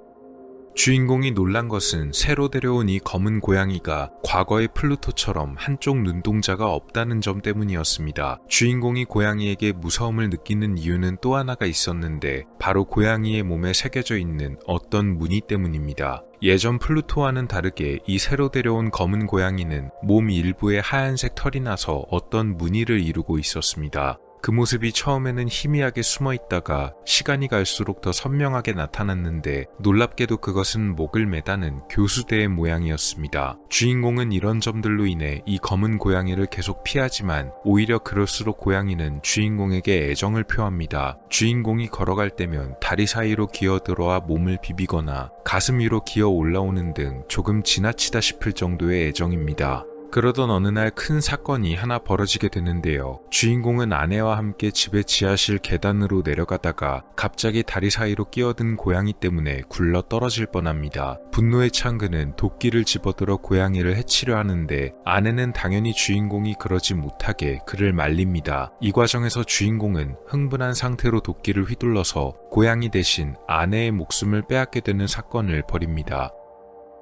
주인공이 놀란 것은 새로 데려온 이 검은 고양이가 과거의 플루토처럼 한쪽 눈동자가 없다는 점 때문이었습니다. 주인공이 고양이에게 무서움을 느끼는 이유는 또 하나가 있었는데, 바로 고양이의 몸에 새겨져 있는 어떤 무늬 때문입니다. 예전 플루토와는 다르게 이 새로 데려온 검은 고양이는 몸 일부에 하얀색 털이 나서 어떤 무늬를 이루고 있었습니다. 그 모습이 처음에는 희미하게 숨어 있다가 시간이 갈수록 더 선명하게 나타났는데, 놀랍게도 그것은 목을 매다는 교수대의 모양이었습니다. 주인공은 이런 점들로 인해 이 검은 고양이를 계속 피하지만 오히려 그럴수록 고양이는 주인공에게 애정을 표합니다. 주인공이 걸어갈 때면 다리 사이로 기어들어와 몸을 비비거나 가슴 위로 기어 올라오는 등 조금 지나치다 싶을 정도의 애정입니다. 그러던 어느 날 큰 사건이 하나 벌어지게 되는데요. 주인공은 아내와 함께 집의 지하실 계단으로 내려가다가 갑자기 다리 사이로 끼어든 고양이 때문에 굴러 떨어질 뻔합니다. 분노에 찬 그는 도끼를 집어들어 고양이를 해치려 하는데, 아내는 당연히 주인공이 그러지 못하게 그를 말립니다. 이 과정에서 주인공은 흥분한 상태로 도끼를 휘둘러서 고양이 대신 아내의 목숨을 빼앗게 되는 사건을 벌입니다.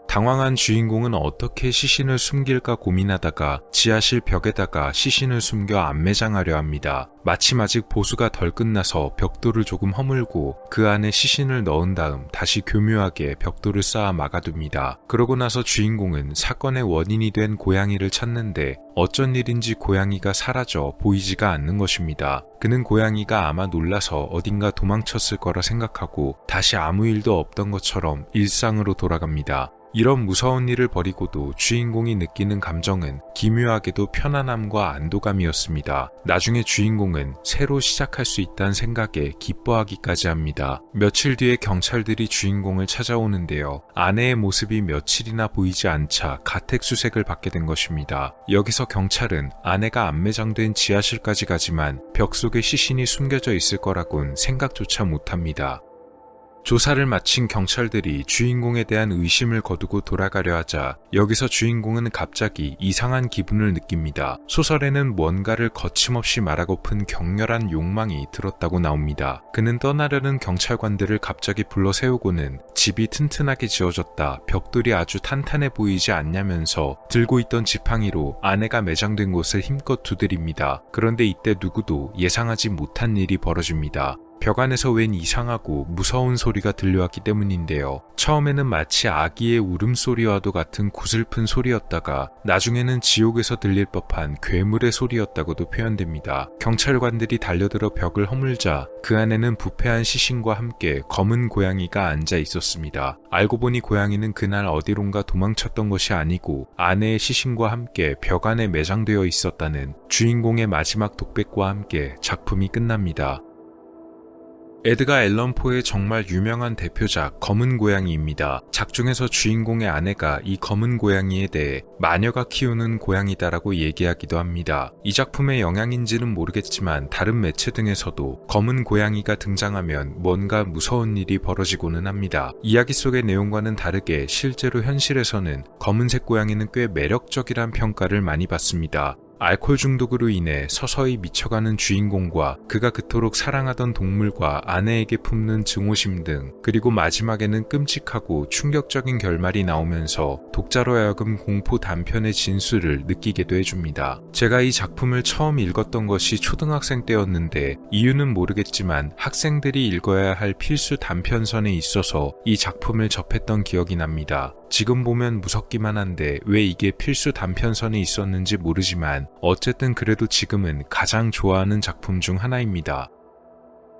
당황한 주인공은 어떻게 시신을 숨길까 고민하다가 지하실 벽에다가 시신을 숨겨 안매장하려 합니다. 마침 아직 보수가 덜 끝나서 벽돌을 조금 허물고 그 안에 시신을 넣은 다음 다시 교묘하게 벽돌을 쌓아 막아둡니다. 그러고 나서 주인공은 사건의 원인이 된 고양이를 찾는데, 어쩐 일인지 고양이가 사라져 보이지가 않는 것입니다. 그는 고양이가 아마 놀라서 어딘가 도망쳤을 거라 생각하고 다시 아무 일도 없던 것처럼 일상으로 돌아갑니다. 이런 무서운 일을 벌이고도 주인공이 느끼는 감정은 기묘하게도 편안함과 안도감이었습니다. 나중에 주인공은 새로 시작할 수 있다는 생각에 기뻐하기까지 합니다. 며칠 뒤에 경찰들이 주인공을 찾아오는데요. 아내의 모습이 며칠이나 보이지 않자 가택수색을 받게 된 것입니다. 여기서 경찰은 아내가 안매장된 지하실까지 가지만 벽 속에 시신이 숨겨져 있을 거라곤 생각조차 못합니다. 조사를 마친 경찰들이 주인공에 대한 의심을 거두고 돌아가려 하자 여기서 주인공은 갑자기 이상한 기분을 느낍니다. 소설에는 뭔가를 거침없이 말하고픈 격렬한 욕망이 들었다고 나옵니다. 그는 떠나려는 경찰관들을 갑자기 불러 세우고는 집이 튼튼하게 지어졌다, 벽돌이 아주 탄탄해 보이지 않냐면서 들고 있던 지팡이로 아내가 매장된 곳을 힘껏 두드립니다. 그런데 이때 누구도 예상하지 못한 일이 벌어집니다. 벽 안에서 웬 이상하고 무서운 소리가 들려왔기 때문인데요. 처음에는 마치 아기의 울음소리와도 같은 구슬픈 소리였다가 나중에는 지옥에서 들릴 법한 괴물의 소리였다고도 표현됩니다. 경찰관들이 달려들어 벽을 허물자 그 안에는 부패한 시신과 함께 검은 고양이가 앉아 있었습니다. 알고 보니 고양이는 그날 어디론가 도망쳤던 것이 아니고 아내의 시신과 함께 벽 안에 매장되어 있었다는 주인공의 마지막 독백과 함께 작품이 끝납니다. 에드가 앨런 포의 정말 유명한 대표작 검은 고양이입니다. 작중에서 주인공의 아내가 이 검은 고양이에 대해 마녀가 키우는 고양이다라고 얘기하기도 합니다. 이 작품의 영향인지는 모르겠지만 다른 매체 등에서도 검은 고양이가 등장하면 뭔가 무서운 일이 벌어지고는 합니다. 이야기 속의 내용과는 다르게 실제로 현실에서는 검은색 고양이는 꽤 매력적이란 평가를 많이 받습니다. 알코올 중독으로 인해 서서히 미쳐가는 주인공과 그가 그토록 사랑하던 동물과 아내에게 품는 증오심 등, 그리고 마지막에는 끔찍하고 충격적인 결말이 나오면서 독자로 하여금 공포 단편의 진수를 느끼게도 해줍니다. 제가 이 작품을 처음 읽었던 것이 초등학생 때였는데 이유는 모르겠지만 학생들이 읽어야 할 필수 단편선에 있어서 이 작품을 접했던 기억이 납니다. 지금 보면 무섭기만 한데 왜 이게 필수 단편선에 있었는지 모르지만 어쨌든 그래도 지금은 가장 좋아하는 작품 중 하나입니다.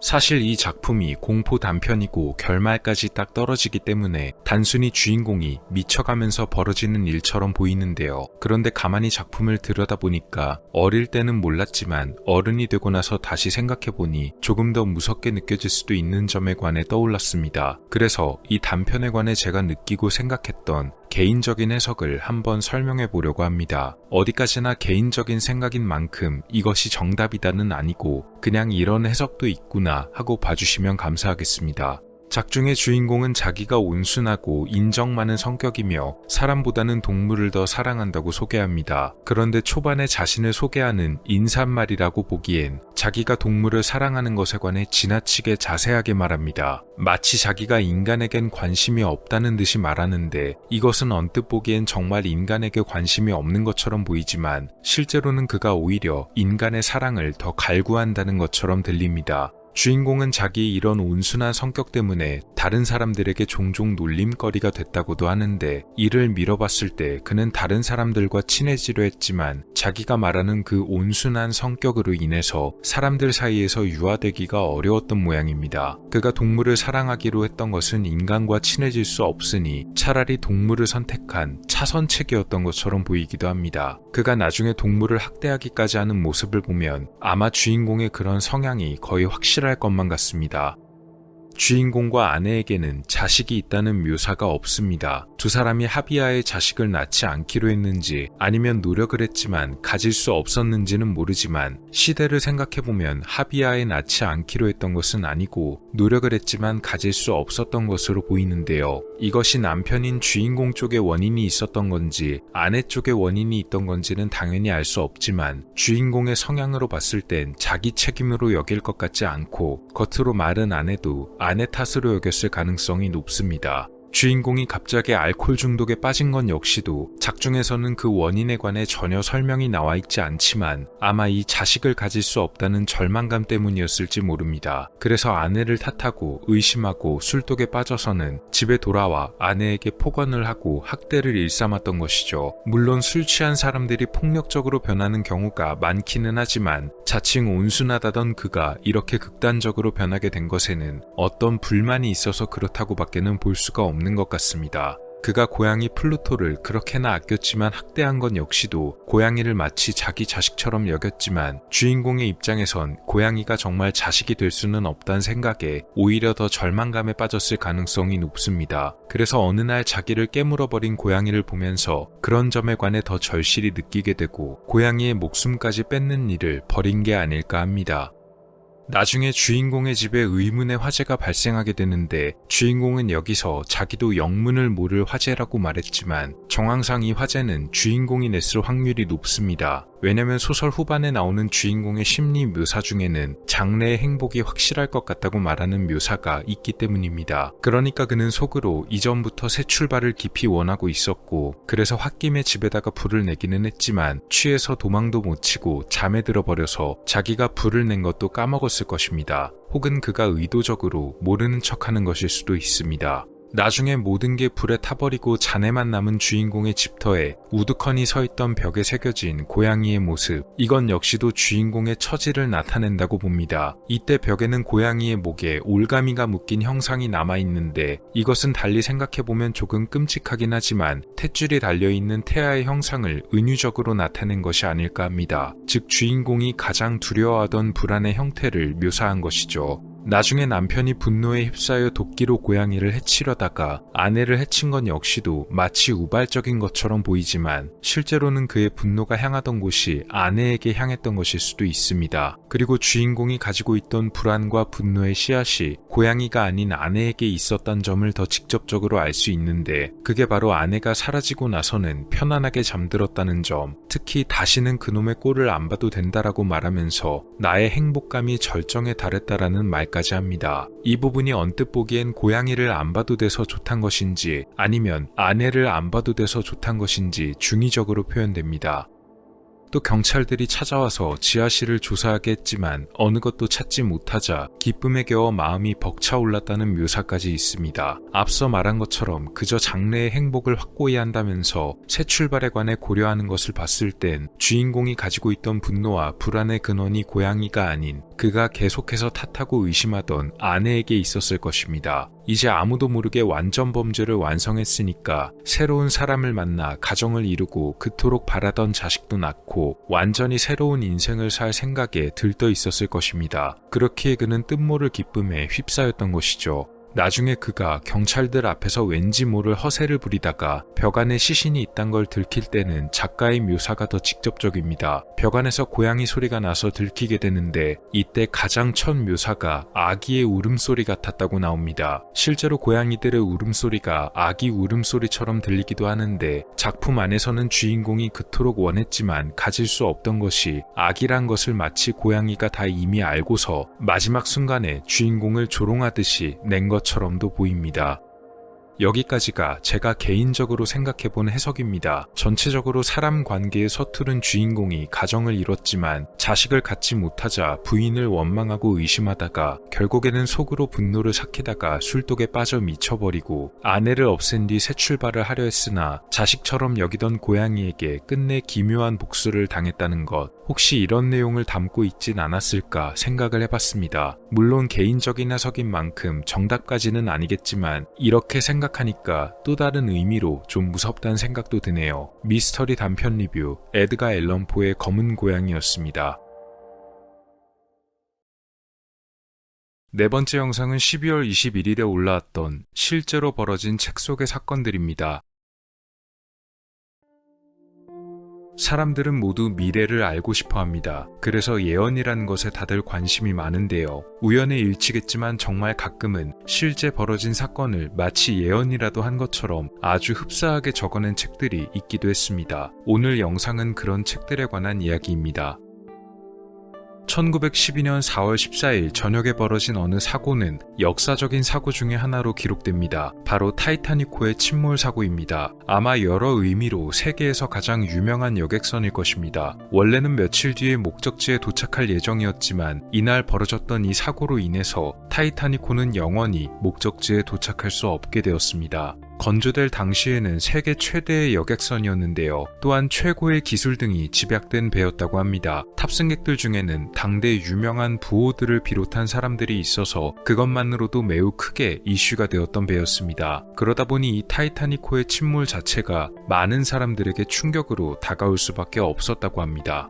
사실 이 작품이 공포 단편이고 결말까지 딱 떨어지기 때문에 단순히 주인공이 미쳐가면서 벌어지는 일처럼 보이는데요. 그런데 가만히 작품을 들여다보니까 어릴 때는 몰랐지만 어른이 되고 나서 다시 생각해보니 조금 더 무섭게 느껴질 수도 있는 점에 관해 떠올랐습니다. 그래서 이 단편에 관해 제가 느끼고 생각했던 개인적인 해석을 한번 설명해 보려고 합니다. 어디까지나 개인적인 생각인 만큼 이것이 정답이다는 아니고 그냥 이런 해석도 있구나 하고 봐주시면 감사하겠습니다. 작중의 주인공은 자기가 온순하고 인정 많은 성격이며 사람보다는 동물을 더 사랑한다고 소개합니다. 그런데 초반에 자신을 소개하는 인사말이라고 보기엔 자기가 동물을 사랑하는 것에 관해 지나치게 자세하게 말합니다. 마치 자기가 인간에겐 관심이 없다는 듯이 말하는데 이것은 언뜻 보기엔 정말 인간에게 관심이 없는 것처럼 보이지만 실제로는 그가 오히려 인간의 사랑을 더 갈구한다는 것처럼 들립니다. 주인공은 자기 이런 온순한 성격 때문에 다른 사람들에게 종종 놀림거리가 됐다고도 하는데 이를 미뤄봤을 때 그는 다른 사람들과 친해지려 했지만 자기가 말하는 그 온순한 성격으로 인해서 사람들 사이에서 유화되기가 어려웠던 모양입니다. 그가 동물을 사랑하기로 했던 것은 인간과 친해질 수 없으니 차라리 동물을 선택한 차선책이었던 것처럼 보이기도 합니다. 그가 나중에 동물을 학대하기까지 하는 모습을 보면 아마 주인공의 그런 성향이 거의 확실할 것만 같습니다. 주인공과 아내에게는 자식이 있다는 묘사가 없습니다. 두 사람이 합의하에 자식을 낳지 않기로 했는지 아니면 노력을 했지만 가질 수 없었는지는 모르지만 시대를 생각해보면 합의하에 낳지 않기로 했던 것은 아니고 노력을 했지만 가질 수 없었던 것으로 보이는데요. 이것이 남편인 주인공 쪽에 원인이 있었던 건지 아내 쪽에 원인이 있던 건지는 당연히 알 수 없지만 주인공의 성향으로 봤을 땐 자기 책임으로 여길 것 같지 않고 겉으로 말은 안 해도 아내 탓으로 여겼을 가능성이 높습니다. 주인공이 갑자기 알코올 중독에 빠진 건 역시도 작중에서는 그 원인에 관해 전혀 설명이 나와 있지 않지만 아마 이 자식을 가질 수 없다는 절망감 때문이었을지 모릅니다. 그래서 아내를 탓하고 의심하고 술독에 빠져서는 집에 돌아와 아내에게 폭언을 하고 학대를 일삼았던 것이죠. 물론 술 취한 사람들이 폭력적으로 변하는 경우가 많기는 하지만 자칭 온순하다던 그가 이렇게 극단적으로 변하게 된 것에는 어떤 불만이 있어서 그렇다고 밖에는 볼 수가 없는 것 같습니다. 그가 고양이 플루토를 그렇게나 아꼈지만 학대한 건 역시도 고양이를 마치 자기 자식처럼 여겼지만 주인공의 입장에선 고양이가 정말 자식이 될 수는 없다는 생각에 오히려 더 절망감에 빠졌을 가능성이 높습니다. 그래서 어느 날 자기를 깨물어버린 고양이를 보면서 그런 점에 관해 더 절실히 느끼게 되고 고양이의 목숨까지 뺏는 일을 벌인 게 아닐까 합니다. 나중에 주인공의 집에 의문의 화재가 발생하게 되는데 주인공은 여기서 자기도 영문을 모를 화재라고 말했지만 정황상 이 화재는 주인공이 냈을 확률이 높습니다. 왜냐면 소설 후반에 나오는 주인공의 심리 묘사 중에는 장래의 행복이 확실할 것 같다고 말하는 묘사가 있기 때문입니다. 그러니까 그는 속으로 이전부터 새 출발을 깊이 원하고 있었고 그래서 홧김에 집에다가 불을 내기는 했지만 취해서 도망도 못 치고 잠에 들어버려서 자기가 불을 낸 것도 까먹었을 것입니다. 혹은 그가 의도적으로 모르는 척하는 것일 수도 있습니다. 나중에 모든 게 불에 타버리고 잔해만 남은 주인공의 집터에 우두커니 서있던 벽에 새겨진 고양이의 모습, 이건 역시도 주인공의 처지를 나타낸다고 봅니다. 이때 벽에는 고양이의 목에 올가미가 묶인 형상이 남아있는데 이것은 달리 생각해보면 조금 끔찍하긴 하지만 탯줄이 달려있는 태아의 형상을 은유적으로 나타낸 것이 아닐까 합니다. 즉 주인공이 가장 두려워하던 불안의 형태를 묘사한 것이죠. 나중에 남편이 분노에 휩싸여 도끼로 고양이를 해치려다가 아내를 해친 건 역시도 마치 우발적인 것처럼 보이지만 실제로는 그의 분노가 향하던 곳이 아내에게 향했던 것일 수도 있습니다. 그리고 주인공이 가지고 있던 불안과 분노의 씨앗이 고양이가 아닌 아내에게 있었던 점을 더 직접적으로 알 수 있는데 그게 바로 아내가 사라지고 나서는 편안하게 잠들었다는 점, 특히 다시는 그놈의 꼴을 안 봐도 된다라고 말하면서 나의 행복감이 절정에 달했다라는 말까지 합니다. 이 부분이 언뜻 보기엔 고양이를 안 봐도 돼서 좋단 것인지 아니면 아내를 안 봐도 돼서 좋단 것인지 중의적으로 표현됩니다. 또 경찰들이 찾아와서 지아씨를 조사하게 했지만 어느 것도 찾지 못하자 기쁨에 겨워 마음이 벅차올랐다는 묘사까지 있습니다. 앞서 말한 것처럼 그저 장래의 행복을 확고히 한다면서 새 출발에 관해 고려하는 것을 봤을 땐 주인공이 가지고 있던 분노와 불안의 근원이 고양이가 아닌 그가 계속해서 탓하고 의심하던 아내에게 있었을 것입니다. 이제 아무도 모르게 완전 범죄를 완성했으니까 새로운 사람을 만나 가정을 이루고 그토록 바라던 자식도 낳고 완전히 새로운 인생을 살 생각에 들떠 있었을 것입니다. 그렇기에 그는 뜻모를 기쁨에 휩싸였던 것이죠. 나중에 그가 경찰들 앞에서 왠지 모를 허세를 부리다가 벽 안에 시신이 있단 걸 들킬 때는 작가의 묘사가 더 직접적입니다. 벽 안에서 고양이 소리가 나서 들키게 되는데 이때 가장 첫 묘사가 아기의 울음소리 같았다고 나옵니다. 실제로 고양이들의 울음소리가 아기 울음소리처럼 들리기도 하는데 작품 안에서는 주인공이 그토록 원했지만 가질 수 없던 것이 아기란 것을 마치 고양이가 다 이미 알고서 마지막 순간에 주인공을 조롱하듯이 낸 것처럼도 보입니다. 여기까지가 제가 개인적으로 생각해본 해석입니다. 전체적으로 사람 관계에 서투른 주인공이 가정을 이뤘지만 자식을 갖지 못하자 부인을 원망하고 의심하다가 결국에는 속으로 분노를 삭히다가 술독에 빠져 미쳐버리고 아내를 없앤 뒤 새 출발을 하려 했으나 자식처럼 여기던 고양이에게 끝내 기묘한 복수를 당했다는 것, 혹시 이런 내용을 담고 있진 않았을까 생각을 해봤습니다. 물론 개인적인 해석인 만큼 정답까지는 아니겠지만 이렇게 생각하니까 또 다른 의미로 좀 무섭다는 생각도 드네요. 미스터리 단편 리뷰 에드가 앨런 포의 검은 고양이였습니다. 네 번째 영상은 12월 21일에 올라왔던 실제로 벌어진 책 속의 사건들입니다. 사람들은 모두 미래를 알고 싶어 합니다. 그래서 예언이라는 것에 다들 관심이 많은데요. 우연의 일치겠지만 정말 가끔은 실제 벌어진 사건을 마치 예언이라도 한 것처럼 아주 흡사하게 적어낸 책들이 있기도 했습니다. 오늘 영상은 그런 책들에 관한 이야기입니다. 1912년 4월 14일 저녁에 벌어진 어느 사고는 역사적인 사고 중의 하나로 기록됩니다. 바로 타이타닉호의 침몰 사고입니다. 아마 여러 의미로 세계에서 가장 유명한 여객선일 것입니다. 원래는 며칠 뒤에 목적지에 도착할 예정이었지만 이날 벌어졌던 이 사고로 인해서 타이타닉호는 영원히 목적지에 도착할 수 없게 되었습니다. 건조될 당시에는 세계 최대의 여객선이었는데요. 또한 최고의 기술 등이 집약된 배였다고 합니다. 탑승객들 중에는 당대 유명한 부호들을 비롯한 사람들이 있어서 그것만으로도 매우 크게 이슈가 되었던 배였습니다. 그러다 보니 이 타이타닉호의 침몰 자체가 많은 사람들에게 충격으로 다가올 수밖에 없었다고 합니다.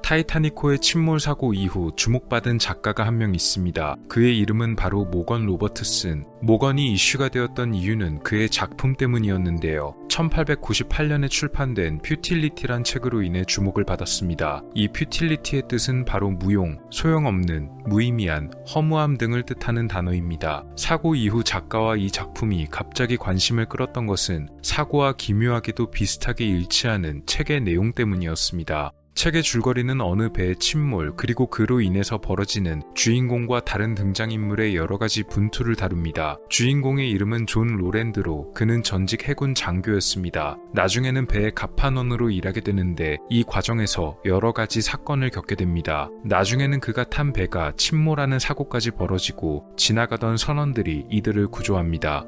타이타닉호의 침몰 사고 이후 주목받은 작가가 한 명 있습니다. 그의 이름은 바로 모건 로버트슨. 모건이 이슈가 되었던 이유는 그의 작품 때문이었는데요. 1898년에 출판된 퓨틸리티란 책으로 인해 주목을 받았습니다. 이 퓨틸리티의 뜻은 바로 무용, 소용없는, 무의미한, 허무함 등을 뜻하는 단어입니다. 사고 이후 작가와 이 작품이 갑자기 관심을 끌었던 것은 사고와 기묘하게도 비슷하게 일치하는 책의 내용 때문이었습니다. 책의 줄거리는 어느 배의 침몰 그리고 그로 인해서 벌어지는 주인공과 다른 등장인물의 여러가지 분투를 다룹니다. 주인공의 이름은 존 로랜드로 그는 전직 해군 장교였습니다. 나중에는 배의 갑판원으로 일하게 되는데 이 과정에서 여러가지 사건을 겪게 됩니다. 나중에는 그가 탄 배가 침몰하는 사고까지 벌어지고 지나가던 선원들이 이들을 구조합니다.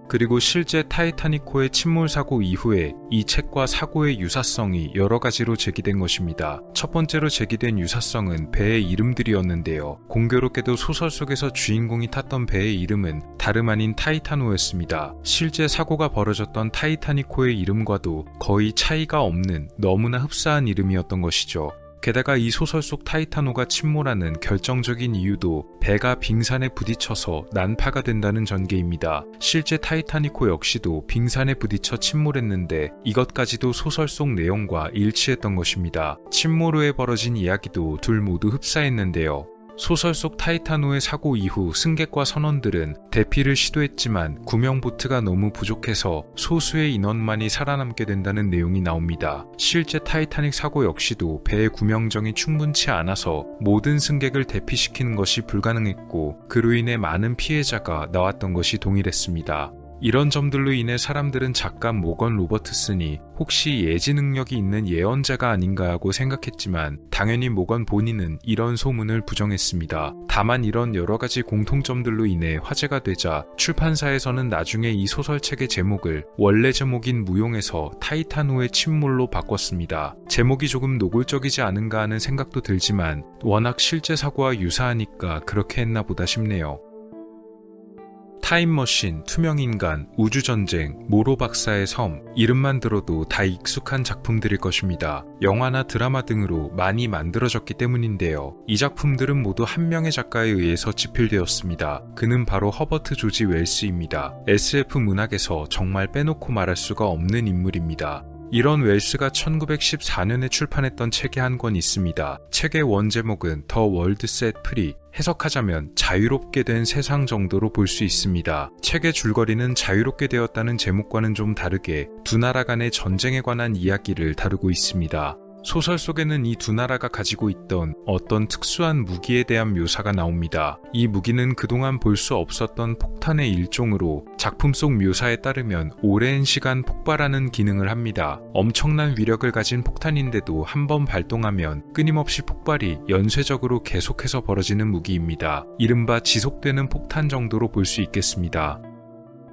그리고 실제 타이타닉호의 침몰 사고 이후에 이 책과 사고의 유사성이 여러 가지로 제기된 것입니다. 첫 번째로 제기된 유사성은 배의 이름들이었는데요. 공교롭게도 소설 속에서 주인공이 탔던 배의 이름은 다름 아닌 타이타노였습니다. 실제 사고가 벌어졌던 타이타닉호의 이름과도 거의 차이가 없는 너무나 흡사한 이름이었던 것이죠. 게다가 이 소설 속 타이타노가 침몰하는 결정적인 이유도 배가 빙산에 부딪혀서 난파가 된다는 전개입니다. 실제 타이타니코 역시도 빙산에 부딪혀 침몰했는데 이것까지도 소설 속 내용과 일치했던 것입니다. 침몰 후에 벌어진 이야기도 둘 모두 흡사했는데요. 소설 속 타이타노의 사고 이후 승객과 선원들은 대피를 시도했지만 구명보트가 너무 부족해서 소수의 인원만이 살아남게 된다는 내용이 나옵니다. 실제 타이타닉 사고 역시도 배의 구명정이 충분치 않아서 모든 승객을 대피시키는 것이 불가능했고 그로 인해 많은 피해자가 나왔던 것이 동일했습니다. 이런 점들로 인해 사람들은 작가 모건 로버트슨이 혹시 예지 능력이 있는 예언자가 아닌가 하고 생각했지만 당연히 모건 본인은 이런 소문을 부정했습니다. 다만 이런 여러가지 공통점들로 인해 화제가 되자 출판사에서는 나중에 이 소설책의 제목을 원래 제목인 무용에서 타이타노의 침몰로 바꿨습니다. 제목이 조금 노골적이지 않은가 하는 생각도 들지만 워낙 실제 사고와 유사하니까 그렇게 했나 보다 싶네요. 타임머신, 투명인간, 우주전쟁, 모로 박사의 섬, 이름만 들어도 다 익숙한 작품들일 것입니다. 영화나 드라마 등으로 많이 만들어졌기 때문인데요. 이 작품들은 모두 한 명의 작가에 의해서 집필되었습니다. 그는 바로 허버트 조지 웰스입니다. SF 문학에서 정말 빼놓고 말할 수가 없는 인물입니다. 이런 웰스가 1914년에 출판했던 책이 한 권 있습니다. 책의 원제목은 더 월드 셋 프리, 해석하자면 자유롭게 된 세상 정도로 볼 수 있습니다. 책의 줄거리는 자유롭게 되었다는 제목과는 좀 다르게 두 나라 간의 전쟁에 관한 이야기를 다루고 있습니다. 소설 속에는 이 두 나라가 가지고 있던 어떤 특수한 무기에 대한 묘사가 나옵니다. 이 무기는 그동안 볼 수 없었던 폭탄의 일종으로 작품 속 묘사에 따르면 오랜 시간 폭발하는 기능을 합니다. 엄청난 위력을 가진 폭탄인데도 한번 발동하면 끊임없이 폭발이 연쇄적으로 계속해서 벌어지는 무기입니다. 이른바 지속되는 폭탄 정도로 볼 수 있겠습니다.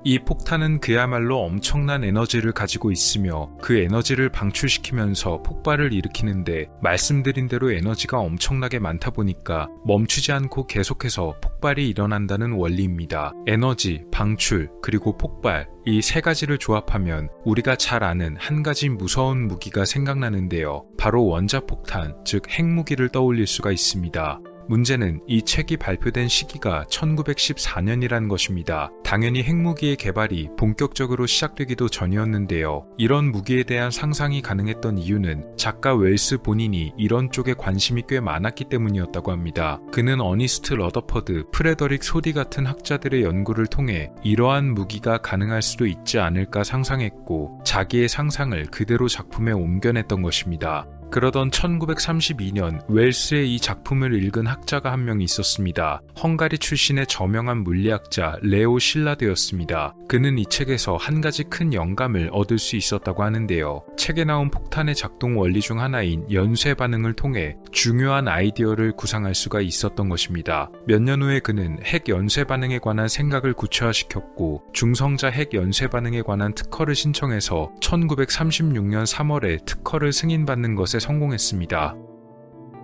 이 폭탄은 그야말로 엄청난 에너지를 가지고 있으며 그 에너지를 방출시키면서 폭발을 일으키는데 말씀드린 대로 에너지가 엄청나게 많다 보니까 멈추지 않고 계속해서 폭발이 일어난다는 원리입니다. 에너지, 방출, 그리고 폭발, 이 세 가지를 조합하면 우리가 잘 아는 한 가지 무서운 무기가 생각나는데요. 바로 원자폭탄, 즉 핵무기를 떠올릴 수가 있습니다. 문제는 이 책이 발표된 시기가 1914년이라는 것입니다. 당연히 핵무기의 개발이 본격적으로 시작되기도 전이었는데요. 이런 무기에 대한 상상이 가능했던 이유는 작가 웰스 본인이 이런 쪽에 관심이 꽤 많았기 때문이었다고 합니다. 그는 어니스트 러더퍼드, 프레더릭 소디 같은 학자들의 연구를 통해 이러한 무기가 가능할 수도 있지 않을까 상상했고 자기의 상상을 그대로 작품에 옮겨냈던 것입니다. 그러던 1932년 웰스의 이 작품을 읽은 학자가 한 명 있었습니다. 헝가리 출신의 저명한 물리학자 레오 실라드였습니다. 그는 이 책에서 한 가지 큰 영감을 얻을 수 있었다고 하는데요. 책에 나온 폭탄의 작동 원리 중 하나인 연쇄 반응을 통해 중요한 아이디어를 구상할 수가 있었던 것입니다. 몇 년 후에 그는 핵 연쇄 반응에 관한 생각을 구체화시켰고 중성자 핵 연쇄 반응에 관한 특허를 신청해서 1936년 3월에 특허를 승인받는 것에 성공했습니다.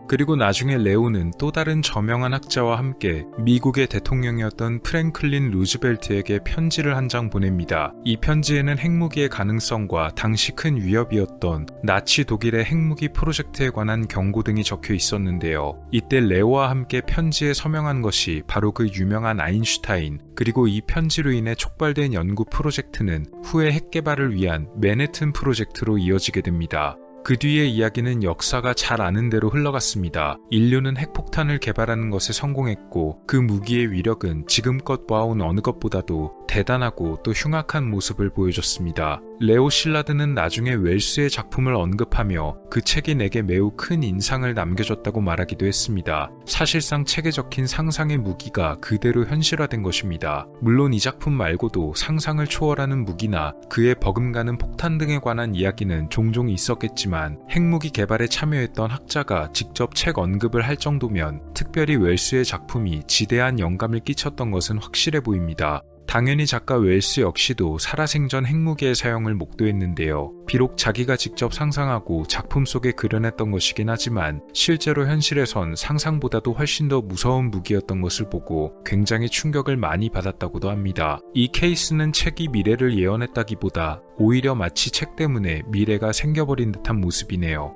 그리고 나중에 레오는 또 다른 저명한 학자와 함께 미국의 대통령이었던 프랭클린 루즈벨트에게 편지를 한 장 보냅니다. 이 편지에는 핵무기의 가능성과 당시 큰 위협이었던 나치 독일의 핵무기 프로젝트에 관한 경고 등이 적혀 있었는데요. 이때 레오와 함께 편지에 서명한 것이 바로 그 유명한 아인슈타인, 그리고 이 편지로 인해 촉발된 연구 프로젝트는 후에 핵 개발을 위한 맨해튼 프로젝트로 이어지게 됩니다. 그 뒤의 이야기는 역사가 잘 아는 대로 흘러갔습니다. 인류는 핵폭탄을 개발하는 것에 성공했고 그 무기의 위력은 지금껏 봐온 어느 것보다도 대단하고 또 흉악한 모습을 보여줬습니다. 레오 실라드는 나중에 웰스의 작품을 언급하며 그 책이 내게 매우 큰 인상을 남겨줬다고 말하기도 했습니다. 사실상 책에 적힌 상상의 무기가 그대로 현실화된 것입니다. 물론 이 작품 말고도 상상을 초월하는 무기나 그에 버금가는 폭탄 등에 관한 이야기는 종종 있었겠지만 핵무기 개발에 참여했던 학자가 직접 책 언급을 할 정도면 특별히 웰스의 작품이 지대한 영감을 끼쳤던 것은 확실해 보입니다. 당연히 작가 웰스 역시도 살아생전 핵무기의 사용을 목도했는데요. 비록 자기가 직접 상상하고 작품 속에 그려냈던 것이긴 하지만 실제로 현실에선 상상보다도 훨씬 더 무서운 무기였던 것을 보고 굉장히 충격을 많이 받았다고도 합니다. 이 케이스는 책이 미래를 예언했다기보다 오히려 마치 책 때문에 미래가 생겨버린 듯한 모습이네요.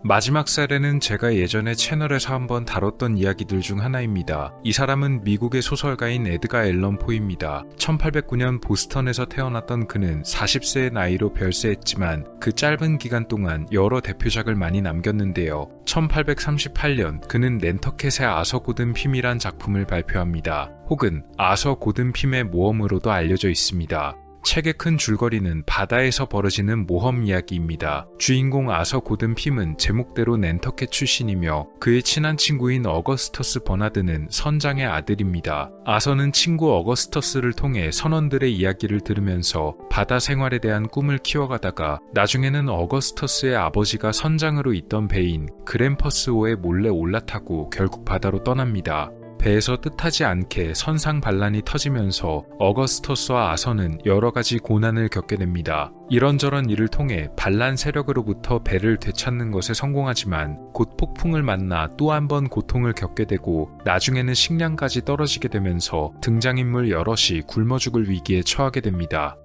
마지막 사례는 제가 예전에 채널에서 한번 다뤘던 이야기들 중 하나입니다. 이 사람은 미국의 소설가인 에드가 앨런 포입니다. 1809년 보스턴에서 태어났던 그는 40세의 나이로 별세했지만 그 짧은 기간 동안 여러 대표작을 많이 남겼는데요. 1838년 그는 낸터켓의 아서 고든 핌이란 작품을 발표합니다. 혹은 아서 고든 핌의 모험으로도 알려져 있습니다. 책의 큰 줄거리는 바다에서 벌어지는 모험 이야기입니다. 주인공 아서 고든 핌은 제목대로 낸터켓 출신이며 그의 친한 친구인 어거스터스 버나드는 선장의 아들입니다. 아서는 친구 어거스터스를 통해 선원들의 이야기를 들으면서 바다 생활에 대한 꿈을 키워가다가 나중에는 어거스터스의 아버지가 선장으로 있던 배인 그램퍼스호에 몰래 올라타고 결국 바다로 떠납니다. 배에서 뜻하지 않게 선상 반란이 터지면서 어거스터스와 아서는 여러가지 고난을 겪게 됩니다. 이런저런 일을 통해 반란 세력으로부터 배를 되찾는 것에 성공하지만 곧 폭풍을 만나 또 한 번 고통을 겪게 되고 나중에는 식량까지 떨어지게 되면서 등장인물 여럿이 굶어 죽을 위기에 처하게 됩니다.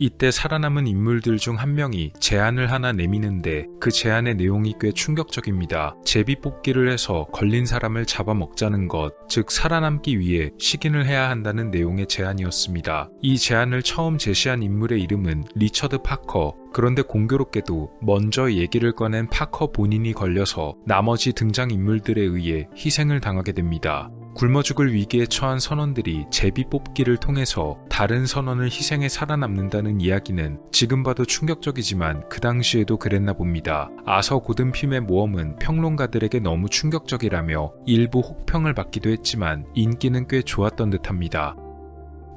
이때 살아남은 인물들 중 한 명이 제안을 하나 내미는데 그 제안의 내용이 꽤 충격적입니다. 제비 뽑기를 해서 걸린 사람을 잡아먹자는 것, 즉 살아남기 위해 식인을 해야 한다는 내용의 제안이었습니다. 이 제안을 처음 제시한 인물의 이름은 리처드 파커. 그런데 공교롭게도 먼저 얘기를 꺼낸 파커 본인이 걸려서 나머지 등장인물들에 의해 희생을 당하게 됩니다. 굶어 죽을 위기에 처한 선원들이 제비 뽑기를 통해서 다른 선원을 희생해 살아남는다는 이야기는 지금 봐도 충격적이지만 그 당시에도 그랬나 봅니다. 아서 고든 핌의 모험은 평론가들에게 너무 충격적이라며 일부 혹평을 받기도 했지만 인기는 꽤 좋았던 듯합니다.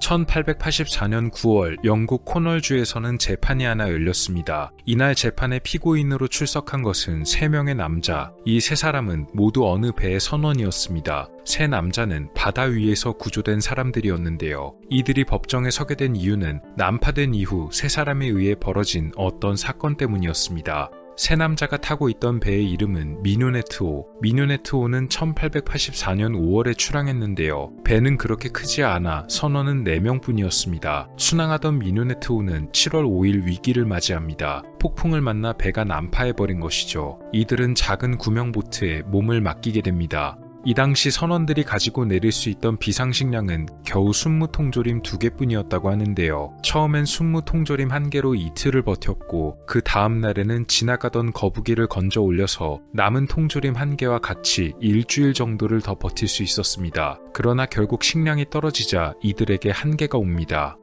1884년 9월 영국 코널주에서는 재판이 하나 열렸습니다. 이날 재판에 피고인으로 출석한 것은 3명의 남자. 이 3사람은 모두 어느 배의 선원이었습니다. 3남자는 바다 위에서 구조된 사람들이었는데요. 이들이 법정에 서게 된 이유는 난파된 이후 3사람에 의해 벌어진 어떤 사건 때문이었습니다. 3남자가 타고 있던 배의 이름은 미누네트호. 미누네트호는 1884년 5월에 출항했는데요. 배는 그렇게 크지 않아 선원은 4명뿐이었습니다. 순항하던 미누네트호는 7월 5일 위기를 맞이합니다. 폭풍을 만나 배가 난파해버린 것이죠. 이들은 작은 구명보트에 몸을 맡기게 됩니다. 이 당시 선원들이 가지고 내릴 수 있던 비상식량은 겨우 순무통조림 2개뿐이었다고 하는데요. 처음엔 순무통조림 1개로 이틀을 버텼고 그 다음 날에는 지나가던 거북이를 건져 올려서 남은 통조림 1개와 같이 일주일 정도를 더 버틸 수 있었습니다. 그러나 결국 식량이 떨어지자 이들에게 한계가 옵니다.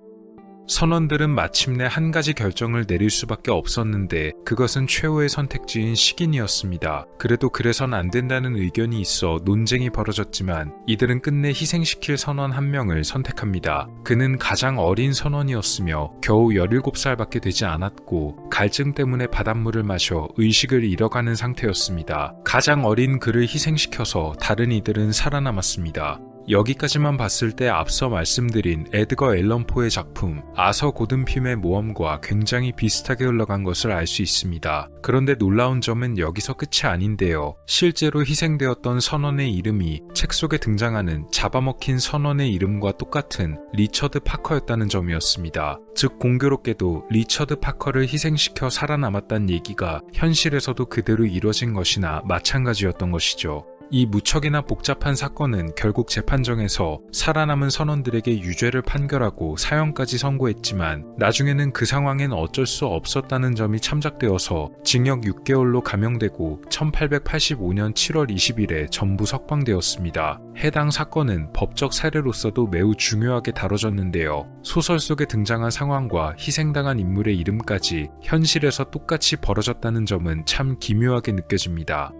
선원들은 마침내 한 가지 결정을 내릴 수밖에 없었는데 그것은 최후의 선택지인 식인이었습니다. 그래선 안 된다는 의견이 있어 논쟁이 벌어졌지만 이들은 끝내 희생시킬 선원 1명을 선택합니다. 그는 가장 어린 선원이었으며 겨우 17살밖에 되지 않았고 갈증 때문에 바닷물을 마셔 의식을 잃어가는 상태였습니다. 가장 어린 그를 희생시켜서 다른 이들은 살아남았습니다. 여기까지만 봤을 때 앞서 말씀드린 에드거 앨런 포의 작품 아서 고든 핌의 모험과 굉장히 비슷하게 흘러간 것을 알 수 있습니다. 그런데 놀라운 점은 여기서 끝이 아닌데요. 실제로 희생되었던 선원의 이름이 책 속에 등장하는 잡아먹힌 선원의 이름과 똑같은 리처드 파커였다는 점이었습니다. 즉 공교롭게도 리처드 파커를 희생시켜 살아남았다는 얘기가 현실에서도 그대로 이뤄진 것이나 마찬가지였던 것이죠. 이 무척이나 복잡한 사건은 결국 재판정에서 살아남은 선원들에게 유죄를 판결하고 사형까지 선고했지만 나중에는 그 상황엔 어쩔 수 없었다는 점이 참작되어서 징역 6개월로 감형되고 1885년 7월 20일에 전부 석방되었습니다. 해당 사건은 법적 사례로서도 매우 중요하게 다뤄졌는데요. 소설 속에 등장한 상황과 희생당한 인물의 이름까지 현실에서 똑같이 벌어졌다는 점은 참 기묘하게 느껴집니다.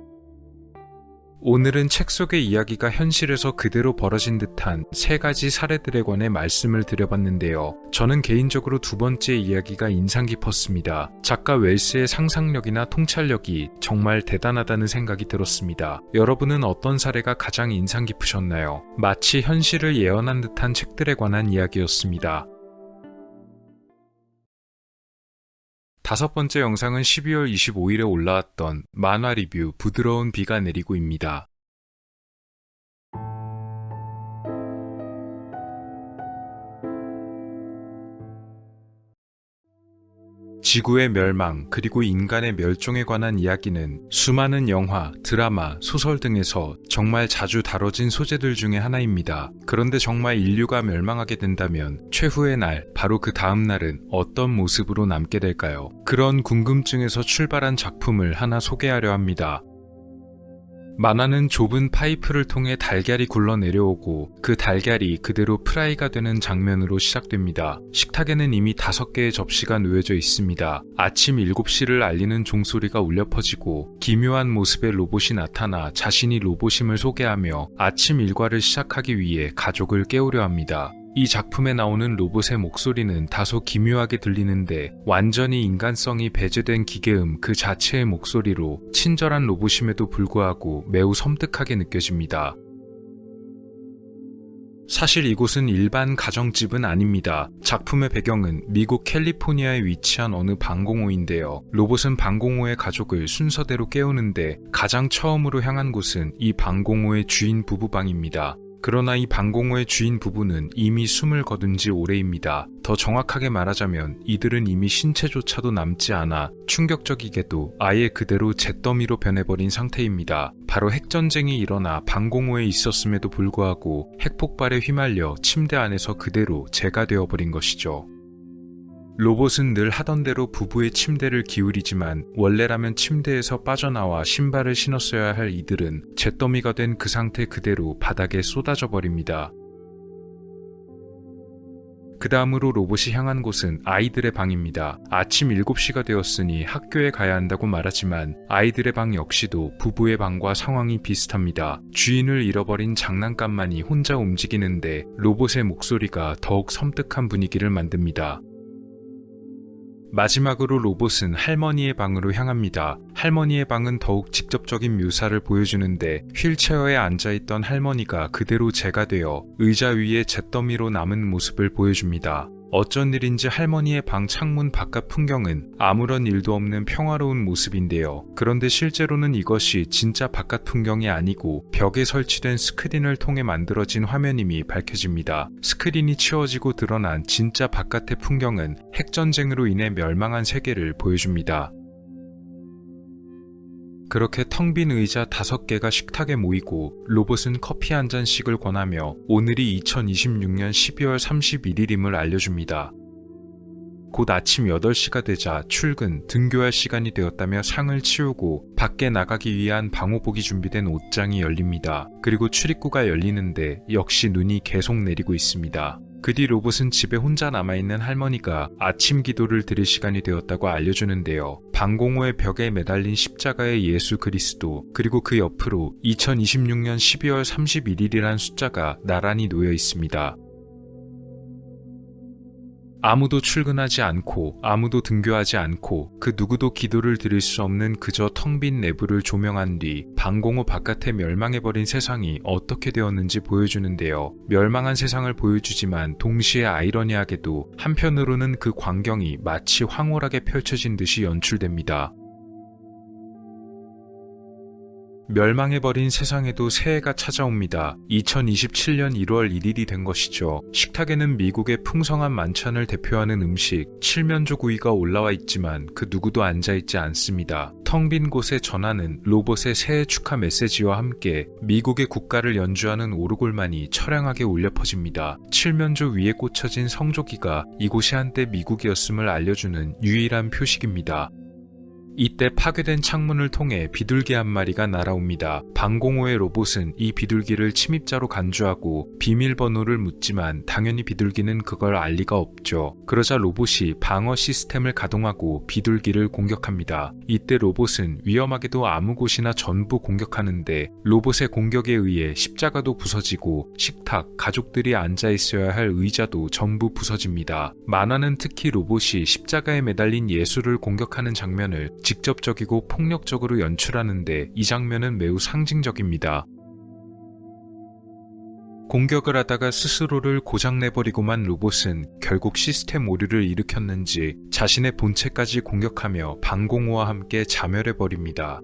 오늘은 책 속의 이야기가 현실에서 그대로 벌어진 듯한 3가지 사례들에 관해 말씀을 드려봤는데요. 저는 개인적으로 2번째 이야기가 인상 깊었습니다. 작가 웰스의 상상력이나 통찰력이 정말 대단하다는 생각이 들었습니다. 여러분은 어떤 사례가 가장 인상 깊으셨나요? 마치 현실을 예언한 듯한 책들에 관한 이야기였습니다. 5번째 영상은 12월 25일에 올라왔던 만화 리뷰 부드러운 비가 내리고입니다. 지구의 멸망 그리고 인간의 멸종에 관한 이야기는 수많은 영화, 드라마, 소설 등에서 정말 자주 다뤄진 소재들 중에 하나입니다. 그런데 정말 인류가 멸망하게 된다면 최후의 날, 바로 그 다음 날은 어떤 모습으로 남게 될까요? 그런 궁금증에서 출발한 작품을 하나 소개하려 합니다. 만화는 좁은 파이프를 통해 달걀이 굴러 내려오고 그 달걀이 그대로 프라이가 되는 장면으로 시작됩니다. 식탁에는 이미 5개의 접시가 놓여져 있습니다. 아침 7시를 알리는 종소리가 울려 퍼지고 기묘한 모습의 로봇이 나타나 자신이 로봇임을 소개하며 아침 일과를 시작하기 위해 가족을 깨우려 합니다. 이 작품에 나오는 로봇의 목소리는 다소 기묘하게 들리는데 완전히 인간성이 배제된 기계음 그 자체의 목소리로 친절한 로봇임에도 불구하고 매우 섬뜩하게 느껴집니다. 사실 이곳은 일반 가정집은 아닙니다. 작품의 배경은 미국 캘리포니아에 위치한 어느 방공호인데요. 로봇은 방공호의 가족을 순서대로 깨우는데 가장 처음으로 향한 곳은 이 방공호의 주인 부부방입니다. 그러나 이 방공호의 주인 부부는 이미 숨을 거둔 지 오래입니다. 더 정확하게 말하자면 이들은 이미 신체조차도 남지 않아 충격적이게도 아예 그대로 잿더미로 변해버린 상태입니다. 바로 핵전쟁이 일어나 방공호에 있었음에도 불구하고 핵폭발에 휘말려 침대 안에서 그대로 재가 되어버린 것이죠. 로봇은 늘 하던 대로 부부의 침대를 기울이지만 원래라면 침대에서 빠져나와 신발을 신었어야 할 이들은 잿더미가 된 그 상태 그대로 바닥에 쏟아져 버립니다. 그 다음으로 로봇이 향한 곳은 아이들의 방입니다. 아침 7시가 되었으니 학교에 가야 한다고 말하지만 아이들의 방 역시도 부부의 방과 상황이 비슷합니다. 주인을 잃어버린 장난감만이 혼자 움직이는데 로봇의 목소리가 더욱 섬뜩한 분위기를 만듭니다. 마지막으로 로봇은 할머니의 방으로 향합니다. 할머니의 방은 더욱 직접적인 묘사를 보여주는데 휠체어에 앉아있던 할머니가 그대로 재가 되어 의자 위에 잿더미로 남은 모습을 보여줍니다. 어쩐 일인지 할머니의 방 창문 바깥 풍경은 아무런 일도 없는 평화로운 모습인데요. 그런데 실제로는 이것이 진짜 바깥 풍경이 아니고 벽에 설치된 스크린을 통해 만들어진 화면임이 밝혀집니다. 스크린이 치워지고 드러난 진짜 바깥의 풍경은 핵전쟁으로 인해 멸망한 세계를 보여줍니다. 그렇게 텅 빈 의자 5개가 식탁에 모이고 로봇은 커피 한 잔씩을 권하며 오늘이 2026년 12월 31일임을 알려줍니다. 곧 아침 8시가 되자 출근, 등교할 시간이 되었다며 상을 치우고 밖에 나가기 위한 방호복이 준비된 옷장이 열립니다. 그리고 출입구가 열리는데 역시 눈이 계속 내리고 있습니다. 그 뒤 로봇은 집에 혼자 남아있는 할머니가 아침 기도를 드릴 시간이 되었다고 알려주는데요. 방공호의 벽에 매달린 십자가의 예수 그리스도, 그리고 그 옆으로 2026년 12월 31일이란 숫자가 나란히 놓여 있습니다. 아무도 출근하지 않고 아무도 등교하지 않고 그 누구도 기도를 드릴 수 없는 그저 텅 빈 내부를 조명한 뒤 방공호 바깥에 멸망해버린 세상이 어떻게 되었는지 보여주는데요. 멸망한 세상을 보여주지만 동시에 아이러니하게도 한편으로는 그 광경이 마치 황홀하게 펼쳐진 듯이 연출됩니다. 멸망해버린 세상에도 새해가 찾아옵니다. 2027년 1월 1일이 된 것이죠. 식탁에는 미국의 풍성한 만찬을 대표하는 음식, 칠면조구이가 올라와 있지만 그 누구도 앉아있지 않습니다. 텅 빈 곳에 전하는 로봇의 새해 축하 메시지와 함께 미국의 국가를 연주하는 오르골만이 처량하게 울려 퍼집니다. 칠면조 위에 꽂혀진 성조기가 이곳이 한때 미국이었음을 알려주는 유일한 표식입니다. 이때 파괴된 창문을 통해 비둘기 한 마리가 날아옵니다. 방공호의 로봇은 이 비둘기를 침입자로 간주하고 비밀번호를 묻지만 당연히 비둘기는 그걸 알 리가 없죠. 그러자 로봇이 방어 시스템을 가동하고 비둘기를 공격합니다. 이때 로봇은 위험하게도 아무 곳이나 전부 공격하는데 로봇의 공격에 의해 십자가도 부서지고 식탁, 가족들이 앉아있어야 할 의자도 전부 부서집니다. 만화는 특히 로봇이 십자가에 매달린 예수를 공격하는 장면을 직접적이고 폭력적으로 연출하는데 이 장면은 매우 상징적입니다. 공격을 하다가 스스로를 고장내버리고만 로봇은 결국 시스템 오류를 일으켰는지 자신의 본체까지 공격하며 방공호와 함께 자멸해버립니다.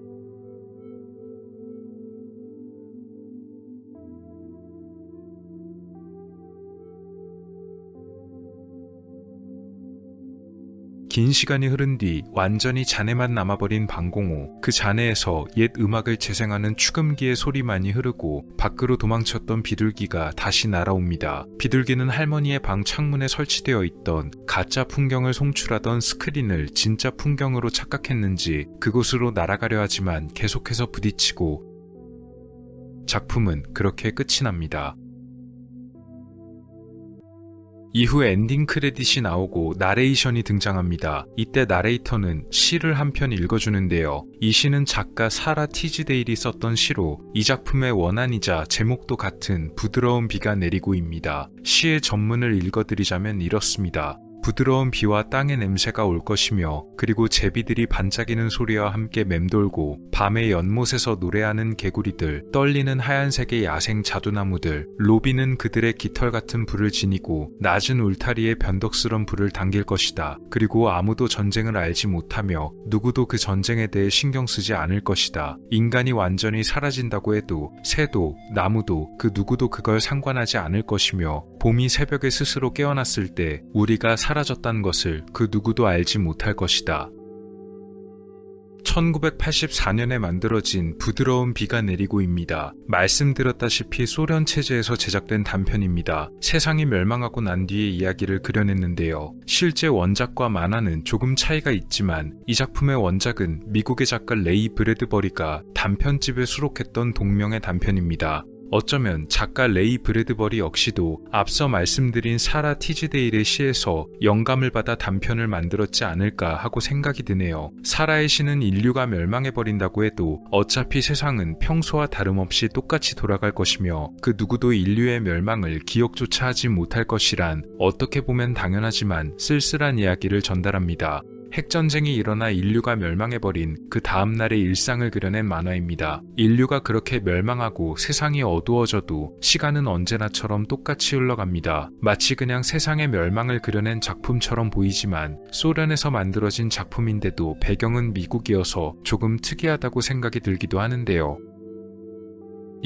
긴 시간이 흐른 뒤 완전히 잔해만 남아버린 방공호. 그 잔해에서 옛 음악을 재생하는 축음기의 소리만이 흐르고 밖으로 도망쳤던 비둘기가 다시 날아옵니다. 비둘기는 할머니의 방 창문에 설치되어 있던 가짜 풍경을 송출하던 스크린을 진짜 풍경으로 착각했는지 그곳으로 날아가려 하지만 계속해서 부딪히고 작품은 그렇게 끝이 납니다. 이후 엔딩 크레딧이 나오고 나레이션이 등장합니다. 이때 나레이터는 시를 한 편 읽어주는데요. 이 시는 작가 사라 티즈데일이 썼던 시로 이 작품의 원안이자 제목도 같은 부드러운 비가 내리고입니다. 시의 전문을 읽어드리자면 이렇습니다. 부드러운 비와 땅의 냄새가 올 것이며 그리고 제비들이 반짝이는 소리와 함께 맴돌고 밤의 연못에서 노래하는 개구리들, 떨리는 하얀색의 야생 자두나무들, 로비는 그들의 깃털 같은 불을 지니고 낮은 울타리에 변덕스런 불을 당길 것이다. 그리고 아무도 전쟁을 알지 못하며 누구도 그 전쟁에 대해 신경 쓰지 않을 것이다. 인간이 완전히 사라진다고 해도 새도 나무도 그 누구도 그걸 상관하지 않을 것이며 봄이 새벽에 스스로 깨어났을 때 우리가 사라졌다는 것을 그 누구도 알지 못할 것이다. 1984년에 만들어진 부드러운 비가 내리고입니다. 말씀드렸다시피 소련 체제에서 제작된 단편입니다. 세상이 멸망하고 난 뒤의 이야기를 그려냈는데요. 실제 원작과 만화는 조금 차이가 있지만 이 작품의 원작은 미국의 작가 레이 브래드버리가 단편집에 수록했던 동명의 단편입니다. 어쩌면 작가 레이 브래드버리 역시도 앞서 말씀드린 사라 티즈데일의 시에서 영감을 받아 단편을 만들었지 않을까 하고 생각이 드네요. 사라의 시는 인류가 멸망해버린다고 해도 어차피 세상은 평소와 다름없이 똑같이 돌아갈 것이며 그 누구도 인류의 멸망을 기억조차 하지 못할 것이란 어떻게 보면 당연하지만 쓸쓸한 이야기를 전달합니다. 핵전쟁이 일어나 인류가 멸망해버린 그 다음날의 일상을 그려낸 만화입니다. 인류가 그렇게 멸망하고 세상이 어두워져도 시간은 언제나처럼 똑같이 흘러갑니다. 마치 그냥 세상의 멸망을 그려낸 작품처럼 보이지만 소련에서 만들어진 작품인데도 배경은 미국이어서 조금 특이하다고 생각이 들기도 하는데요.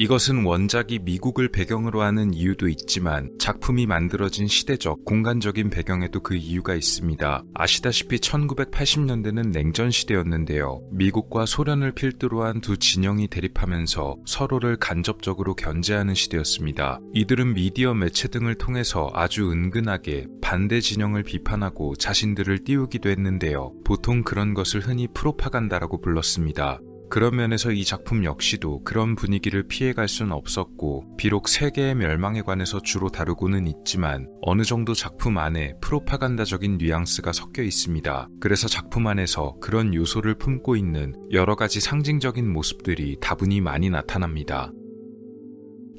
이것은 원작이 미국을 배경으로 하는 이유도 있지만 작품이 만들어진 시대적, 공간적인 배경에도 그 이유가 있습니다. 아시다시피 1980년대는 냉전 시대였는데요. 미국과 소련을 필두로 한 두 진영이 대립하면서 서로를 간접적으로 견제하는 시대였습니다. 이들은 미디어 매체 등을 통해서 아주 은근하게 반대 진영을 비판하고 자신들을 띄우기도 했는데요. 보통 그런 것을 흔히 프로파간다라고 불렀습니다. 그런 면에서 이 작품 역시도 그런 분위기를 피해갈 수는 없었고 비록 세계의 멸망에 관해서 주로 다루고는 있지만 어느 정도 작품 안에 프로파간다적인 뉘앙스가 섞여 있습니다. 그래서 작품 안에서 그런 요소를 품고 있는 여러 가지 상징적인 모습들이 다분히 많이 나타납니다.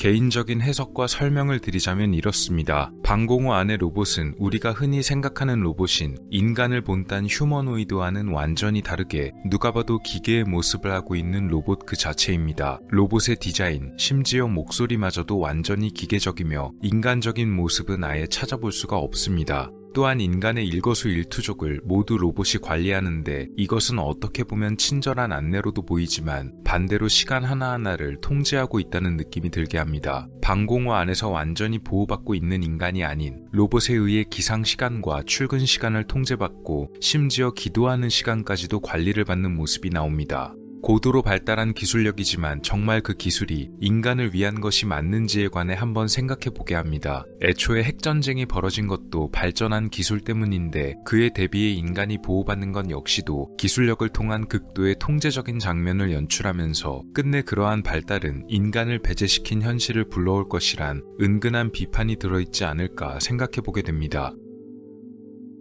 개인적인 해석과 설명을 드리자면 이렇습니다. 방공호 안의 로봇은 우리가 흔히 생각하는 로봇인 인간을 본딴 휴머노이드와는 완전히 다르게 누가 봐도 기계의 모습을 하고 있는 로봇 그 자체입니다. 로봇의 디자인, 심지어 목소리마저도 완전히 기계적이며 인간적인 모습은 아예 찾아볼 수가 없습니다. 또한 인간의 일거수일투족을 모두 로봇이 관리하는데 이것은 어떻게 보면 친절한 안내로도 보이지만 반대로 시간 하나하나를 통제하고 있다는 느낌이 들게 합니다. 방공호 안에서 완전히 보호받고 있는 인간이 아닌 로봇에 의해 기상 시간과 출근 시간을 통제받고 심지어 기도하는 시간까지도 관리를 받는 모습이 나옵니다. 고도로 발달한 기술력이지만 정말 그 기술이 인간을 위한 것이 맞는지에 관해 한번 생각해보게 합니다. 애초에 핵전쟁이 벌어진 것도 발전한 기술 때문인데 그에 대비해 인간이 보호받는 건 역시도 기술력을 통한 극도의 통제적인 장면을 연출하면서 끝내 그러한 발달은 인간을 배제시킨 현실을 불러올 것이란 은근한 비판이 들어있지 않을까 생각해보게 됩니다.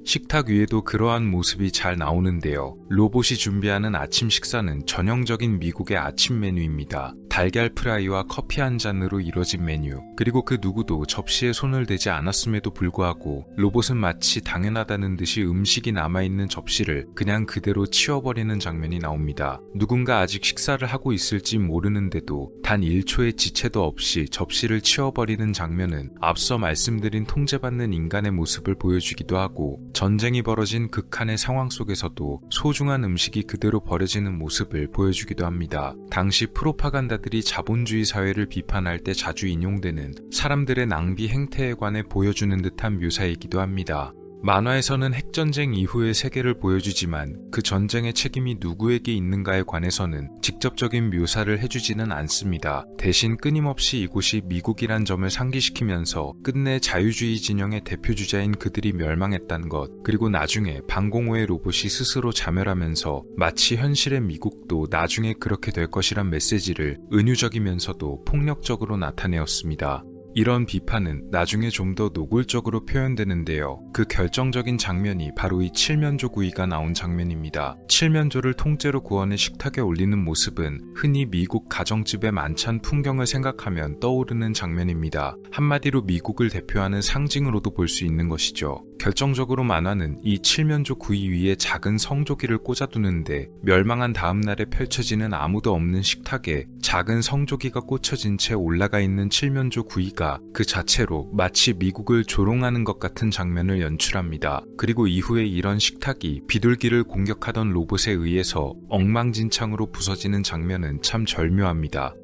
식탁 위에도 그러한 모습이 잘 나오는데요. 로봇이 준비하는 아침 식사는 전형적인 미국의 아침 메뉴입니다. 달걀 프라이와 커피 한 잔으로 이뤄진 메뉴. 그리고 그 누구도 접시에 손을 대지 않았음에도 불구하고 로봇은 마치 당연하다는 듯이 음식이 남아있는 접시를 그냥 그대로 치워버리는 장면이 나옵니다. 누군가 아직 식사를 하고 있을지 모르는데도 단 1초의 지체도 없이 접시를 치워버리는 장면은 앞서 말씀드린 통제받는 인간의 모습을 보여주기도 하고 전쟁이 벌어진 극한의 상황 속에서도 소중한 음식이 그대로 버려지는 모습을 보여주기도 합니다. 당시 프로파간다들이 자본주의 사회를 비판할 때 자주 인용되는 사람들의 낭비 행태에 관해 보여주는 듯한 묘사이기도 합니다. 만화에서는 핵전쟁 이후의 세계를 보여주지만 그 전쟁의 책임이 누구에게 있는가에 관해서는 직접적인 묘사를 해주지는 않습니다. 대신 끊임없이 이곳이 미국이란 점을 상기시키면서 끝내 자유주의 진영의 대표주자인 그들이 멸망했단 것, 그리고 나중에 방공호의 로봇이 스스로 자멸하면서 마치 현실의 미국도 나중에 그렇게 될 것이란 메시지를 은유적이면서도 폭력적으로 나타내었습니다. 이런 비판은 나중에 좀 더 노골적으로 표현되는데요. 그 결정적인 장면이 바로 이 칠면조 구이가 나온 장면입니다. 칠면조를 통째로 구워내 식탁에 올리는 모습은 흔히 미국 가정집의 만찬 풍경을 생각하면 떠오르는 장면입니다. 한마디로 미국을 대표하는 상징으로도 볼 수 있는 것이죠. 결정적으로 만화는 이 칠면조 구이 위에 작은 성조기를 꽂아두는데 멸망한 다음 날에 펼쳐지는 아무도 없는 식탁에 작은 성조기가 꽂혀진 채 올라가 있는 칠면조 구이가 그 자체로 마치 미국을 조롱하는 것 같은 장면을 연출합니다. 그리고 이후에 이런 식탁이 비둘기를 공격하던 로봇에 의해서 엉망진창으로 부서지는 장면은 참 절묘합니다.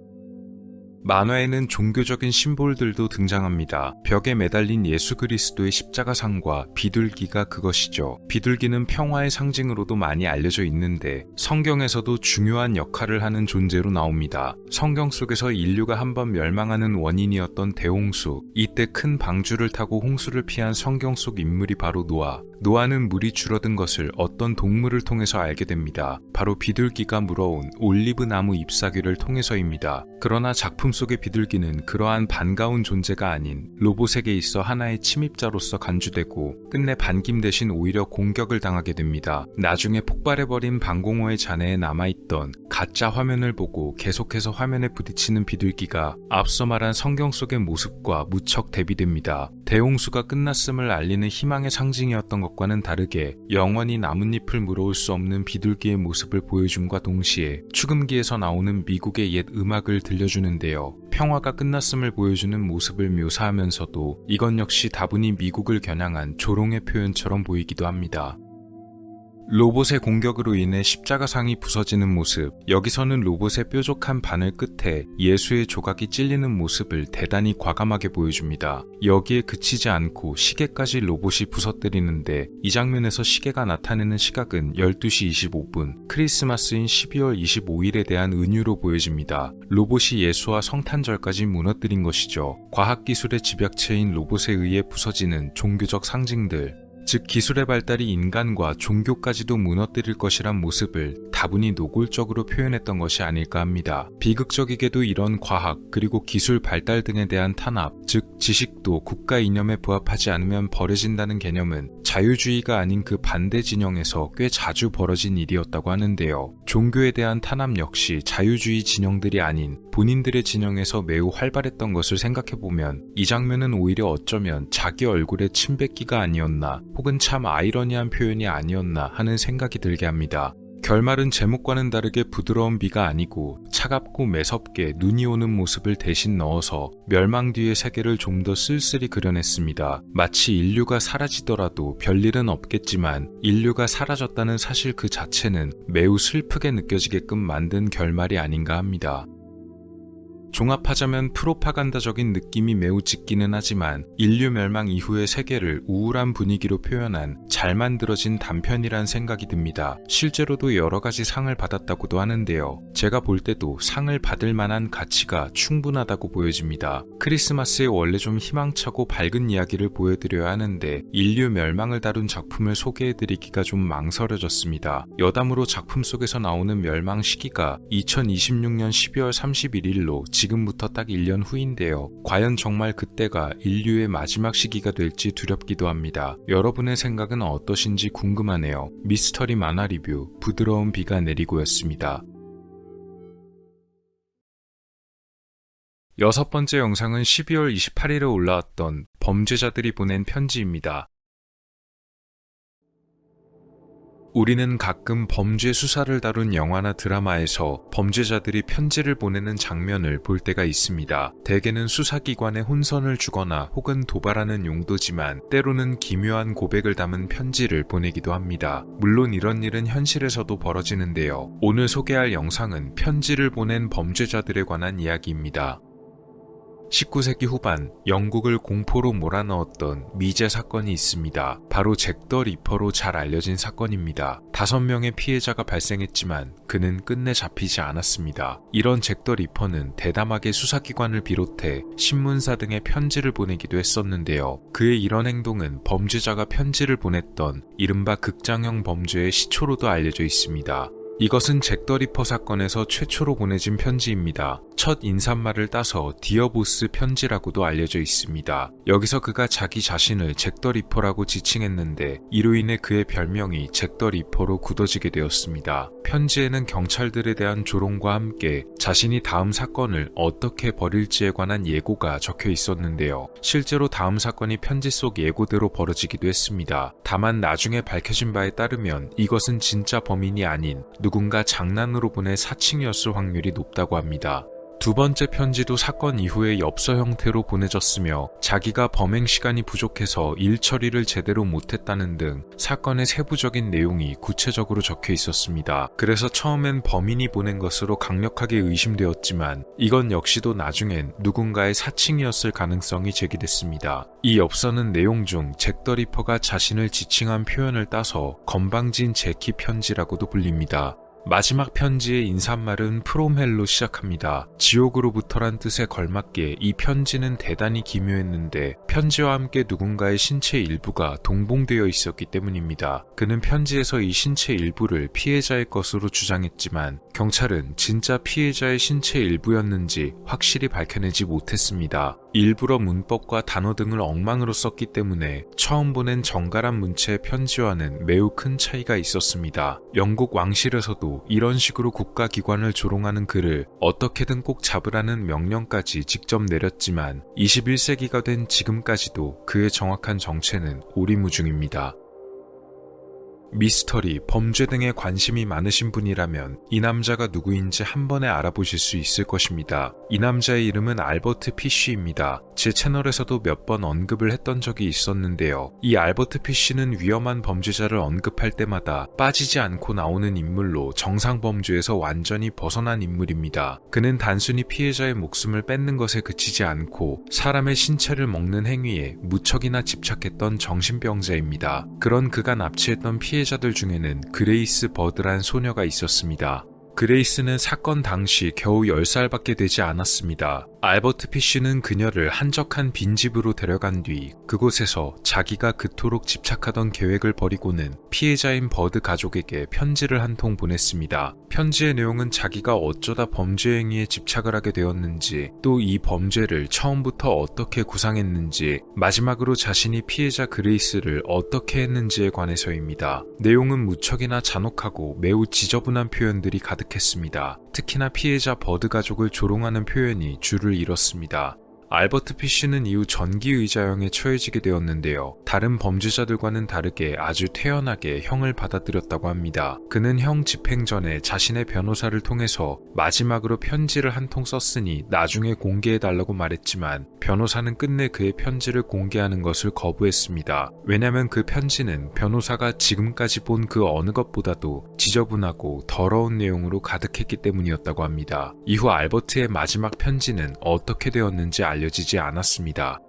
만화에는 종교적인 심볼들도 등장합니다. 벽에 매달린 예수 그리스도의 십자가상과 비둘기가 그것이죠. 비둘기는 평화의 상징으로도 많이 알려져 있는데 성경에서도 중요한 역할을 하는 존재로 나옵니다. 성경 속에서 인류가 한번 멸망하는 원인이었던 대홍수, 이때 큰 방주를 타고 홍수를 피한 성경 속 인물이 바로 노아. 노아는 물이 줄어든 것을 어떤 동물을 통해서 알게 됩니다. 바로 비둘기가 물어온 올리브 나무 잎사귀를 통해서입니다. 그러나 작품 속의 비둘기는 그러한 반가운 존재가 아닌 로봇에게 있어 하나의 침입자로서 간주되고 끝내 반김 대신 오히려 공격을 당하게 됩니다. 나중에 폭발해버린 방공호의 잔해에 남아있던 가짜 화면을 보고 계속해서 화면에 부딪히는 비둘기가 앞서 말한 성경 속의 모습과 무척 대비됩니다. 대홍수가 끝났음을 알리는 희망의 상징이었던 것과는 다르게 영원히 나뭇잎을 물어올 수 없는 비둘기의 모습을 보여줌과 동시에 추금기에서 나오는 미국의 옛 음악을 들려주는데요. 평화가 끝났음을 보여주는 모습을 묘사하면서도 이건 역시 다분히 미국을 겨냥한 조롱의 표현처럼 보이기도 합니다. 로봇의 공격으로 인해 십자가상이 부서지는 모습, 여기서는 로봇의 뾰족한 바늘 끝에 예수의 조각이 찔리는 모습을 대단히 과감하게 보여줍니다. 여기에 그치지 않고 시계까지 로봇이 부서뜨리는데 이 장면에서 시계가 나타내는 시각은 12시 25분, 크리스마스인 12월 25일에 대한 은유로 보여집니다. 로봇이 예수와 성탄절까지 무너뜨린 것이죠. 과학기술의 집약체인 로봇에 의해 부서지는 종교적 상징들, 즉 기술의 발달이 인간과 종교까지도 무너뜨릴 것이란 모습을 다분히 노골적으로 표현했던 것이 아닐까 합니다. 비극적이게도 이런 과학 그리고 기술 발달 등에 대한 탄압, 즉 지식도 국가 이념에 부합하지 않으면 버려진다는 개념은 자유주의가 아닌 그 반대 진영에서 꽤 자주 벌어진 일이었다고 하는데요. 종교에 대한 탄압 역시 자유주의 진영들이 아닌 본인들의 진영에서 매우 활발했던 것을 생각해보면 이 장면은 오히려 어쩌면 자기 얼굴에 침 뱉기가 아니었나 혹은 참 아이러니한 표현이 아니었나 하는 생각이 들게 합니다. 결말은 제목과는 다르게 부드러운 비가 아니고 차갑고 매섭게 눈이 오는 모습을 대신 넣어서 멸망 뒤의 세계를 좀 더 쓸쓸히 그려냈습니다. 마치 인류가 사라지더라도 별일은 없겠지만 인류가 사라졌다는 사실 그 자체는 매우 슬프게 느껴지게끔 만든 결말이 아닌가 합니다. 종합하자면 프로파간다적인 느낌이 매우 짙기는 하지만 인류 멸망 이후의 세계를 우울한 분위기로 표현한 잘 만들어진 단편이란 생각이 듭니다. 실제로도 여러 가지 상을 받았다고도 하는데요. 제가 볼 때도 상을 받을 만한 가치가 충분하다고 보여집니다. 크리스마스에 원래 좀 희망차고 밝은 이야기를 보여드려야 하는데 인류 멸망을 다룬 작품을 소개해드리기가 좀 망설여졌습니다. 여담으로 작품 속에서 나오는 멸망 시기가 2026년 12월 31일로 지금부터 딱 1년 후인데요. 과연 정말 그때가 인류의 마지막 시기가 될지 두렵기도 합니다. 여러분의 생각은 어떠신지 궁금하네요. 미스터리 만화 리뷰 부드러운 비가 내리고였습니다. 여섯 번째 영상은 12월 28일에 올라왔던 범죄자들이 보낸 편지입니다. 우리는 가끔 범죄 수사를 다룬 영화나 드라마에서 범죄자들이 편지를 보내는 장면을 볼 때가 있습니다. 대개는 수사기관에 혼선을 주거나 혹은 도발하는 용도지만 때로는 기묘한 고백을 담은 편지를 보내기도 합니다. 물론 이런 일은 현실에서도 벌어지는데요. 오늘 소개할 영상은 편지를 보낸 범죄자들에 관한 이야기입니다. 19세기 후반 영국을 공포로 몰아넣었던 미제 사건이 있습니다. 바로 잭 더 리퍼로 잘 알려진 사건입니다. 5명의 피해자가 발생했지만 그는 끝내 잡히지 않았습니다. 이런 잭 더 리퍼는 대담하게 수사기관을 비롯해 신문사 등에 편지를 보내기도 했었는데요. 그의 이런 행동은 범죄자가 편지를 보냈던 이른바 극장형 범죄의 시초로도 알려져 있습니다. 이것은 잭 더 리퍼 사건에서 최초로 보내진 편지입니다. 첫 인사말을 따서 디어 보스 편지라고도 알려져 있습니다. 여기서 그가 자기 자신을 잭 더 리퍼라고 지칭했는데 이로 인해 그의 별명이 잭 더 리퍼로 굳어지게 되었습니다. 편지에는 경찰들에 대한 조롱과 함께 자신이 다음 사건을 어떻게 벌일지에 관한 예고가 적혀 있었는데요. 실제로 다음 사건이 편지 속 예고대로 벌어지기도 했습니다. 다만 나중에 밝혀진 바에 따르면 이것은 진짜 범인이 아닌 누군가 장난으로 보낸 사칭이었을 확률이 높다고 합니다. 두 번째 편지도 사건 이후에 엽서 형태로 보내졌으며 자기가 범행 시간이 부족해서 일 처리를 제대로 못했다는 등 사건의 세부적인 내용이 구체적으로 적혀 있었습니다. 그래서 처음엔 범인이 보낸 것으로 강력하게 의심되었지만 이건 역시도 나중엔 누군가의 사칭이었을 가능성이 제기됐습니다. 이 엽서는 내용 중 잭 더 리퍼가 자신을 지칭한 표현을 따서 건방진 제키 편지라고도 불립니다. 마지막 편지의 인사말은 프롬 헬로 시작합니다. 지옥으로부터란 뜻에 걸맞게 이 편지는 대단히 기묘했는데 편지와 함께 누군가의 신체 일부가 동봉되어 있었기 때문입니다. 그는 편지에서 이 신체 일부를 피해자의 것으로 주장했지만 경찰은 진짜 피해자의 신체 일부였는지 확실히 밝혀내지 못했습니다. 일부러 문법과 단어 등을 엉망으로 썼기 때문에 처음 보낸 정갈한 문체의 편지와는 매우 큰 차이가 있었습니다. 영국 왕실에서도 이런 식으로 국가기관을 조롱하는 그를 어떻게든 꼭 잡으라는 명령까지 직접 내렸지만 21세기가 된 지금까지도 그의 정확한 정체는 오리무중입니다. 미스터리, 범죄 등에 관심이 많으신 분이라면 이 남자가 누구인지 한 번에 알아보실 수 있을 것입니다. 이 남자의 이름은 알버트 피쉬입니다. 제 채널에서도 몇 번 언급을 했던 적이 있었는데요. 이 알버트 피쉬는 위험한 범죄자를 언급할 때마다 빠지지 않고 나오는 인물로 정상범죄에서 완전히 벗어난 인물입니다. 그는 단순히 피해자의 목숨을 뺏는 것에 그치지 않고 사람의 신체를 먹는 행위에 무척이나 집착했던 정신병자입니다. 그런 그가 납치했던 피해자들 중에는 그레이스 버드란 소녀가 있었습니다. 그레이스는 사건 당시 겨우 10살밖에 되지 않았습니다. 알버트 피쉬는 그녀를 한적한 빈집으로 데려간 뒤 그곳에서 자기가 그토록 집착하던 계획을 버리고는 피해자인 버드 가족에게 편지를 한 통 보냈습니다. 편지의 내용은 자기가 어쩌다 범죄 행위에 집착을 하게 되었는지, 또 이 범죄를 처음부터 어떻게 구상했는지, 마지막으로 자신이 피해자 그레이스를 어떻게 했는지에 관해서입니다. 내용은 무척이나 잔혹하고 매우 지저분한 표현들이 가득했습니다. 특히나 피해자 버드 가족을 조롱하는 표현이 줄을 이뤘습니다. 알버트 피쉬는 이후 전기의자형에 처해지게 되었는데요. 다른 범죄자들과는 다르게 아주 태연하게 형을 받아들였다고 합니다. 그는 형 집행 전에 자신의 변호사를 통해서 마지막으로 편지를 한 통 썼으니 나중에 공개해달라고 말했지만 변호사는 끝내 그의 편지를 공개하는 것을 거부했습니다. 왜냐면 그 편지는 변호사가 지금까지 본 그 어느 것보다도 지저분하고 더러운 내용으로 가득했기 때문이었다고 합니다. 이후 알버트의 마지막 편지는 어떻게 되었는지 알려지지 않았습니다.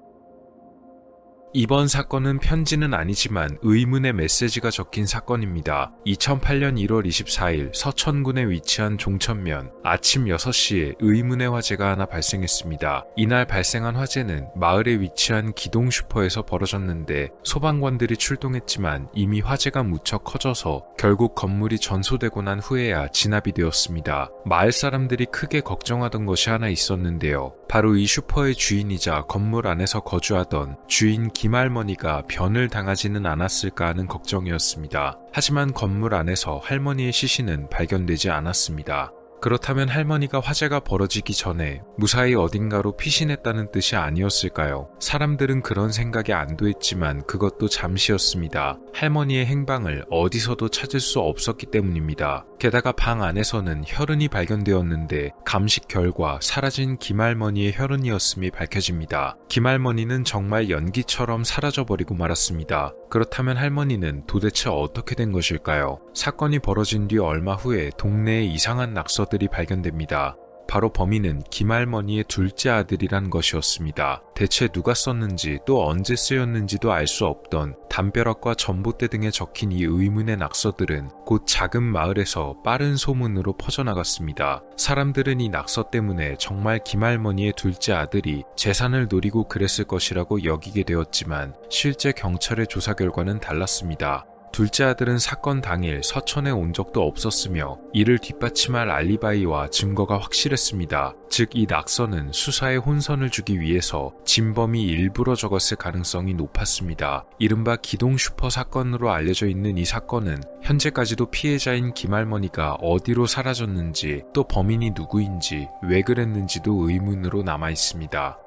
이번 사건은 편지는 아니지만 의문의 메시지가 적힌 사건입니다. 2008년 1월 24일 서천군에 위치한 종천면 아침 6시에 의문의 화재가 하나 발생했습니다. 이날 발생한 화재는 마을에 위치한 기동 슈퍼에서 벌어졌는데 소방관들이 출동했지만 이미 화재가 무척 커져서 결국 건물이 전소되고 난 후에야 진압이 되었습니다. 마을 사람들이 크게 걱정하던 것이 하나 있었는데요. 바로 이 슈퍼의 주인이자 건물 안에서 거주하던 주인 김할머니가 변을 당하지는 않았을까 하는 걱정이었습니다. 하지만 건물 안에서 할머니의 시신은 발견되지 않았습니다. 그렇다면 할머니가 화재가 벌어지기 전에 무사히 어딘가로 피신했다는 뜻이 아니었을까요? 사람들은 그런 생각에 안도했지만 그것도 잠시였습니다. 할머니의 행방을 어디서도 찾을 수 없었기 때문입니다. 게다가 방 안에서는 혈흔이 발견되었는데 감식 결과 사라진 김할머니의 혈흔이었음이 밝혀집니다. 김할머니는 정말 연기처럼 사라져버리고 말았습니다. 그렇다면 할머니는 도대체 어떻게 된 것일까요? 사건이 벌어진 뒤 얼마 후에 동네에 이상한 낙서들이 발견됩니다. 바로 범인은 김할머니의 둘째 아들이란 것이었습니다. 대체 누가 썼는지 또 언제 쓰였는지도 알 수 없던 담벼락과 전봇대 등에 적힌 이 의문의 낙서들은 곧 작은 마을에서 빠른 소문으로 퍼져나갔습니다. 사람들은 이 낙서 때문에 정말 김할머니의 둘째 아들이 재산을 노리고 그랬을 것이라고 여기게 되었지만 실제 경찰의 조사 결과는 달랐습니다. 둘째 아들은 사건 당일 서천에 온 적도 없었으며 이를 뒷받침할 알리바이와 증거가 확실했습니다. 즉 이 낙서는 수사에 혼선을 주기 위해서 진범이 일부러 적었을 가능성이 높았습니다. 이른바 기동 슈퍼 사건으로 알려져 있는 이 사건은 현재까지도 피해자인 김할머니가 어디로 사라졌는지 또 범인이 누구인지 왜 그랬는지도 의문으로 남아 있습니다.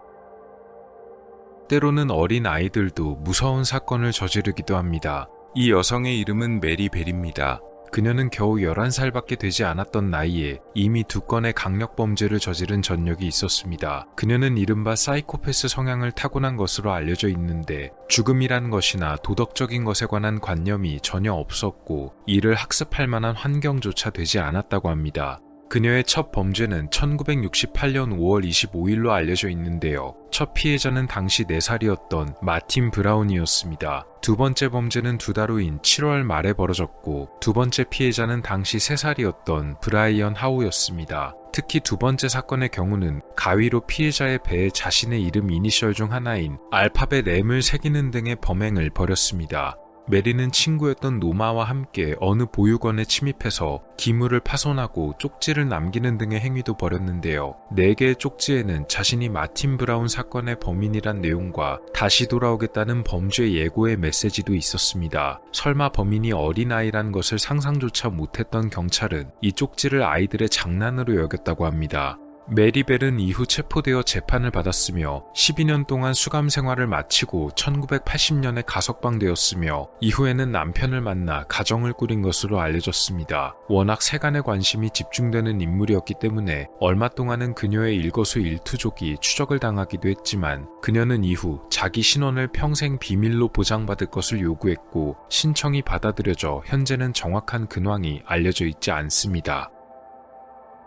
때로는 어린 아이들도 무서운 사건을 저지르기도 합니다. 이 여성의 이름은 메리 벨입니다. 그녀는 겨우 11살밖에 되지 않았던 나이에 이미 2건의 강력범죄를 저지른 전력이 있었습니다. 그녀는 이른바 사이코패스 성향을 타고난 것으로 알려져 있는데 죽음이란 것이나 도덕적인 것에 관한 관념이 전혀 없었고 이를 학습할 만한 환경조차 되지 않았다고 합니다. 그녀의 첫 범죄는 1968년 5월 25일로 알려져 있는데요. 첫 피해자는 당시 4살이었던 마틴 브라운이었습니다. 두 번째 범죄는 2달 후인 7월 말에 벌어졌고 두 번째 피해자는 당시 3살이었던 브라이언 하우였습니다. 특히 두 번째 사건의 경우는 가위로 피해자의 배에 자신의 이름 이니셜 중 하나인 알파벳 M을 새기는 등의 범행을 벌였습니다. 메리는 친구였던 노마와 함께 어느 보육원에 침입해서 기물을 파손하고 쪽지를 남기는 등의 행위도 벌였는데요. 4개의 쪽지에는 자신이 마틴 브라운 사건의 범인이란 내용과 다시 돌아오겠다는 범죄 예고의 메시지도 있었습니다. 설마 범인이 어린아이란 것을 상상조차 못했던 경찰은 이 쪽지를 아이들의 장난으로 여겼다고 합니다. 메리벨은 이후 체포되어 재판을 받았으며 12년 동안 수감 생활을 마치고 1980년에 가석방되었으며 이후에는 남편을 만나 가정을 꾸린 것으로 알려졌습니다. 워낙 세간의 관심이 집중되는 인물이었기 때문에 얼마 동안은 그녀의 일거수일투족이 추적을 당하기도 했지만 그녀는 이후 자기 신원을 평생 비밀로 보장받을 것을 요구했고 신청이 받아들여져 현재는 정확한 근황이 알려져 있지 않습니다.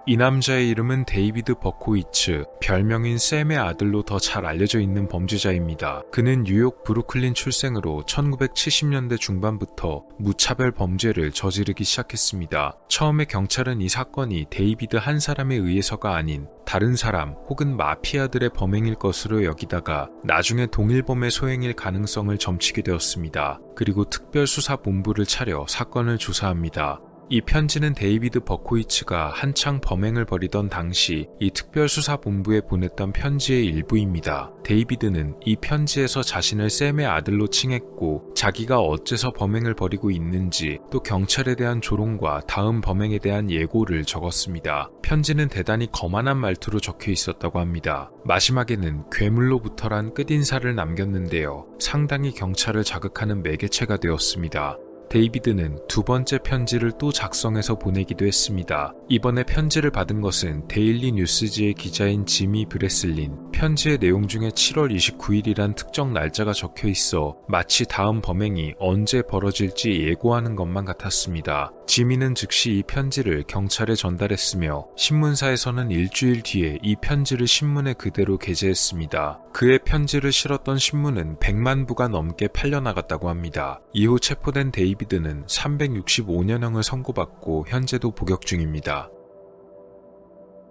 이 남자의 이름은 데이비드 버코이츠, 별명인 샘의 아들로 더 잘 알려져 있는 범죄자입니다. 그는 뉴욕 브루클린 출생으로 1970년대 중반부터 무차별 범죄를 저지르기 시작했습니다. 처음에 경찰은 이 사건이 데이비드 한 사람에 의해서가 아닌 다른 사람 혹은 마피아들의 범행일 것으로 여기다가 나중에 동일범의 소행일 가능성을 점치게 되었습니다. 그리고 특별수사본부를 차려 사건을 조사합니다. 이 편지는 데이비드 버코이츠가 한창 범행을 벌이던 당시 이 특별수사본부에 보냈던 편지의 일부입니다. 데이비드는 이 편지에서 자신을 샘의 아들로 칭했고 자기가 어째서 범행을 벌이고 있는지 또 경찰에 대한 조롱과 다음 범행에 대한 예고를 적었습니다. 편지는 대단히 거만한 말투로 적혀 있었다고 합니다. 마지막에는 괴물로부터란 끝인사를 남겼는데요. 상당히 경찰을 자극하는 매개체가 되었습니다. 데이비드는 두 번째 편지를 또 작성해서 보내기도 했습니다. 이번에 편지를 받은 것은 데일리 뉴스지의 기자인 지미 브레슬린. 편지의 내용 중에 7월 29일이란 특정 날짜가 적혀 있어 마치 다음 범행이 언제 벌어질지 예고하는 것만 같았습니다. 지미는 즉시 이 편지를 경찰에 전달했으며 신문사에서는 일주일 뒤에 이 편지를 신문에 그대로 게재했습니다. 그의 편지를 실었던 신문은 100만 부가 넘게 팔려나갔다고 합니다. 이후 체포된 데이비드는 365년형을 선고받고 현재도 복역 중입니다.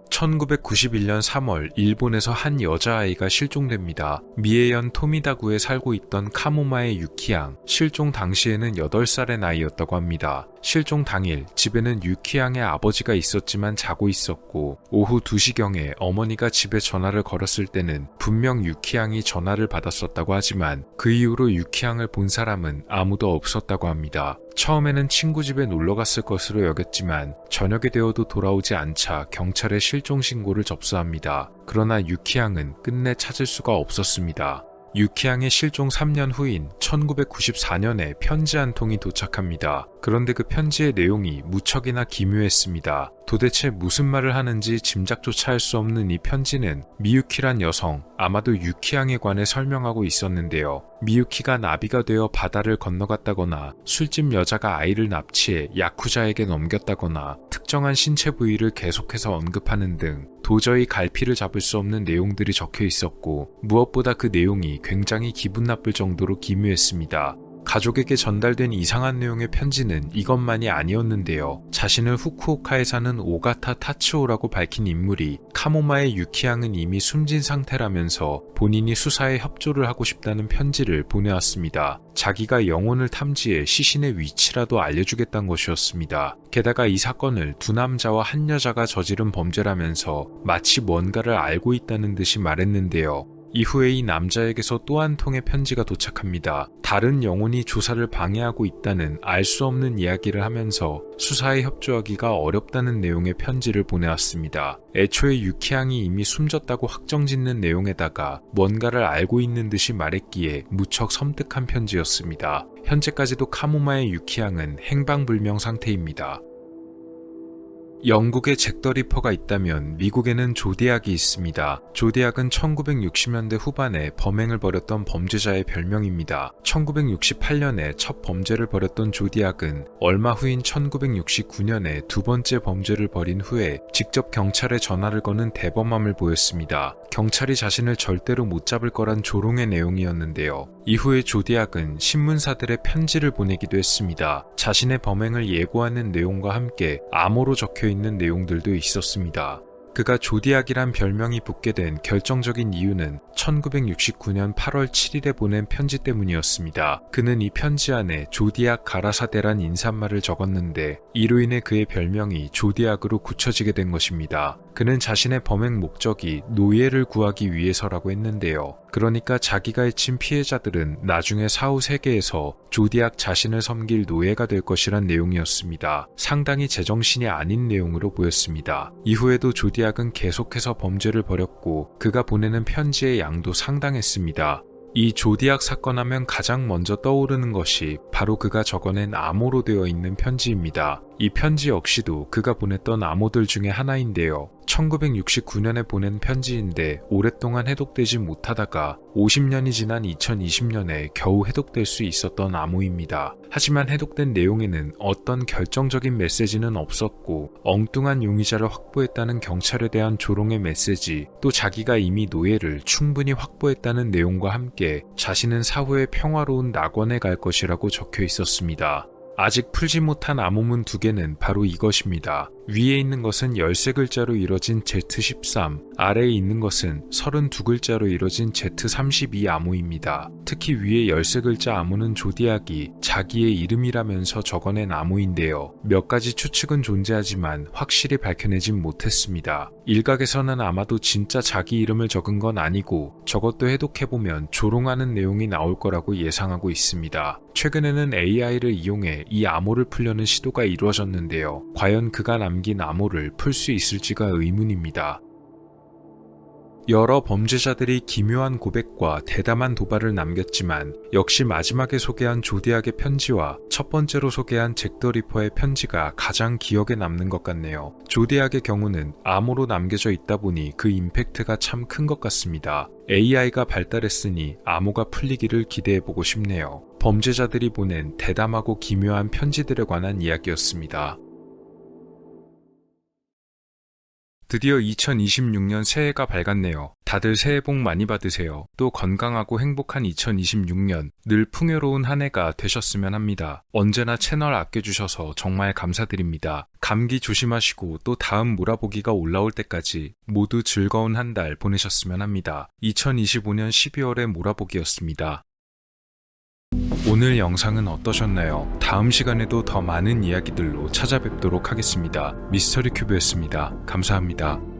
1991년 3월 일본에서 한 여자아이가 실종됩니다. 미에현 토미다구에 살고 있던 카모마의 유키양. 실종 당시에는 8살의 나이였다고 합니다. 실종 당일 집에는 유키양의 아버지가 있었지만 자고 있었고 오후 2시경에 어머니가 집에 전화를 걸었을 때는 분명 유키양이 전화를 받았었다고 하지만 그 이후로 유키양을 본 사람은 아무도 없었다고 합니다. 처음에는 친구 집에 놀러 갔을 것으로 여겼지만 저녁이 되어도 돌아오지 않자 경찰에 실종 신고를 접수합니다. 그러나 유키양은 끝내 찾을 수가 없었습니다. 유키양의 실종 3년 후인 1994년에 편지 한 통이 도착합니다. 그런데 그 편지의 내용이 무척이나 기묘했습니다. 도대체 무슨 말을 하는지 짐작조차 할 수 없는 이 편지는 미유키란 여성, 아마도 유키양에 관해 설명하고 있었는데요. 미유키가 나비가 되어 바다를 건너갔다거나 술집 여자가 아이를 납치해 야쿠자에게 넘겼다거나 특정한 신체 부위를 계속해서 언급하는 등 도저히 갈피를 잡을 수 없는 내용들이 적혀 있었고 무엇보다 그 내용이 굉장히 기분 나쁠 정도로 기묘했습니다. 가족에게 전달된 이상한 내용의 편지는 이것만이 아니었는데요. 자신을 후쿠오카에 사는 오가타 타츠오라고 밝힌 인물이 카모마의 유키양은 이미 숨진 상태라면서 본인이 수사에 협조를 하고 싶다는 편지를 보내왔습니다. 자기가 영혼을 탐지해 시신의 위치라도 알려주겠다는 것이었습니다. 게다가 이 사건을 두 남자와 한 여자가 저지른 범죄라면서 마치 뭔가를 알고 있다는 듯이 말했는데요. 이후에 이 남자에게서 또 한 통의 편지가 도착합니다. 다른 영혼이 조사를 방해하고 있다는 알 수 없는 이야기를 하면서 수사에 협조하기가 어렵다는 내용의 편지를 보내왔습니다. 애초에 유키양이 이미 숨졌다고 확정짓는 내용에다가 뭔가를 알고 있는 듯이 말했기에 무척 섬뜩한 편지였습니다. 현재까지도 카모마의 유키양은 행방불명 상태입니다. 영국에 잭 더 리퍼가 있다면 미국에는 조디악이 있습니다. 조디악은 1960년대 후반에 범행을 벌였던 범죄자의 별명입니다. 1968년에 첫 범죄를 벌였던 조디악은 얼마 후인 1969년에 두 번째 범죄를 벌인 후에 직접 경찰에 전화를 거는 대범함을 보였습니다. 경찰이 자신을 절대로 못 잡을 거란 조롱의 내용이었는데요. 이후에 조디악은 신문사들의 편지를 보내기도 했습니다. 자신의 범행을 예고하는 내용과 함께 암호로 적혀있는 내용들도 있었습니다. 그가 조디악이란 별명이 붙게 된 결정적인 이유는 1969년 8월 7일에 보낸 편지 때문이었습니다. 그는 이 편지 안에 조디악 가라사대란 인사말을 적었는데 이로 인해 그의 별명이 조디악으로 굳혀지게 된 것입니다. 그는 자신의 범행 목적이 노예를 구하기 위해서라고 했는데요. 그러니까 자기가 해친 피해자들은 나중에 사후 세계에서 조디악 자신을 섬길 노예가 될 것이란 내용이었습니다. 상당히 제정신이 아닌 내용으로 보였습니다. 이후에도 조디악은 계속해서 범죄를 벌였고 그가 보내는 편지의 양도 상당했습니다. 이 조디악 사건 하면 가장 먼저 떠오르는 것이 바로 그가 적어낸 암호로 되어 있는 편지입니다. 이 편지 역시도 그가 보냈던 암호들 중에 하나인데요. 1969년에 보낸 편지인데 오랫동안 해독되지 못하다가 50년이 지난 2020년에 겨우 해독될 수 있었던 암호입니다. 하지만 해독된 내용에는 어떤 결정적인 메시지는 없었고 엉뚱한 용의자를 확보했다는 경찰에 대한 조롱의 메시지, 또 자기가 이미 노예를 충분히 확보했다는 내용과 함께 자신은 사후에 평화로운 낙원에 갈 것이라고 적혀 있었습니다. 아직 풀지 못한 암호문 두 개는 바로 이것입니다. 위에 있는 것은 13글자로 이뤄진 Z13, 아래에 있는 것은 32글자로 이뤄진 Z32 암호입니다. 특히 위에 13글자 암호는 조디악이 자기의 이름이라면서 적어낸 암호인데요. 몇 가지 추측은 존재하지만 확실히 밝혀내진 못했습니다. 일각에서는 아마도 진짜 자기 이름을 적은 건 아니고 저것도 해독해보면 조롱하는 내용이 나올 거라고 예상하고 있습니다. 최근에는 AI를 이용해 이 암호를 풀려는 시도가 이루어졌는데요. 과연 그가 남긴 암호를 풀 수 있을지가 의문입니다. 여러 범죄자들이 기묘한 고백과 대담한 도발을 남겼지만 역시 마지막에 소개한 조디악의 편지와 첫 번째로 소개한 잭 더 리퍼의 편지가 가장 기억에 남는 것 같네요. 조디악의 경우는 암호로 남겨져 있다 보니 그 임팩트가 참 큰 것 같습니다. AI가 발달했으니 암호가 풀리기를 기대해보고 싶네요. 범죄자들이 보낸 대담하고 기묘한 편지들에 관한 이야기였습니다. 드디어 2026년 새해가 밝았네요. 다들 새해 복 많이 받으세요. 또 건강하고 행복한 2026년, 늘 풍요로운 한 해가 되셨으면 합니다. 언제나 채널 아껴주셔서 정말 감사드립니다. 감기 조심하시고 또 다음 몰아보기가 올라올 때까지 모두 즐거운 한 달 보내셨으면 합니다. 2025년 12월의 몰아보기였습니다. 오늘 영상은 어떠셨나요? 다음 시간에도 더 많은 이야기들로 찾아뵙도록 하겠습니다. 미스터리 큐브였습니다. 감사합니다.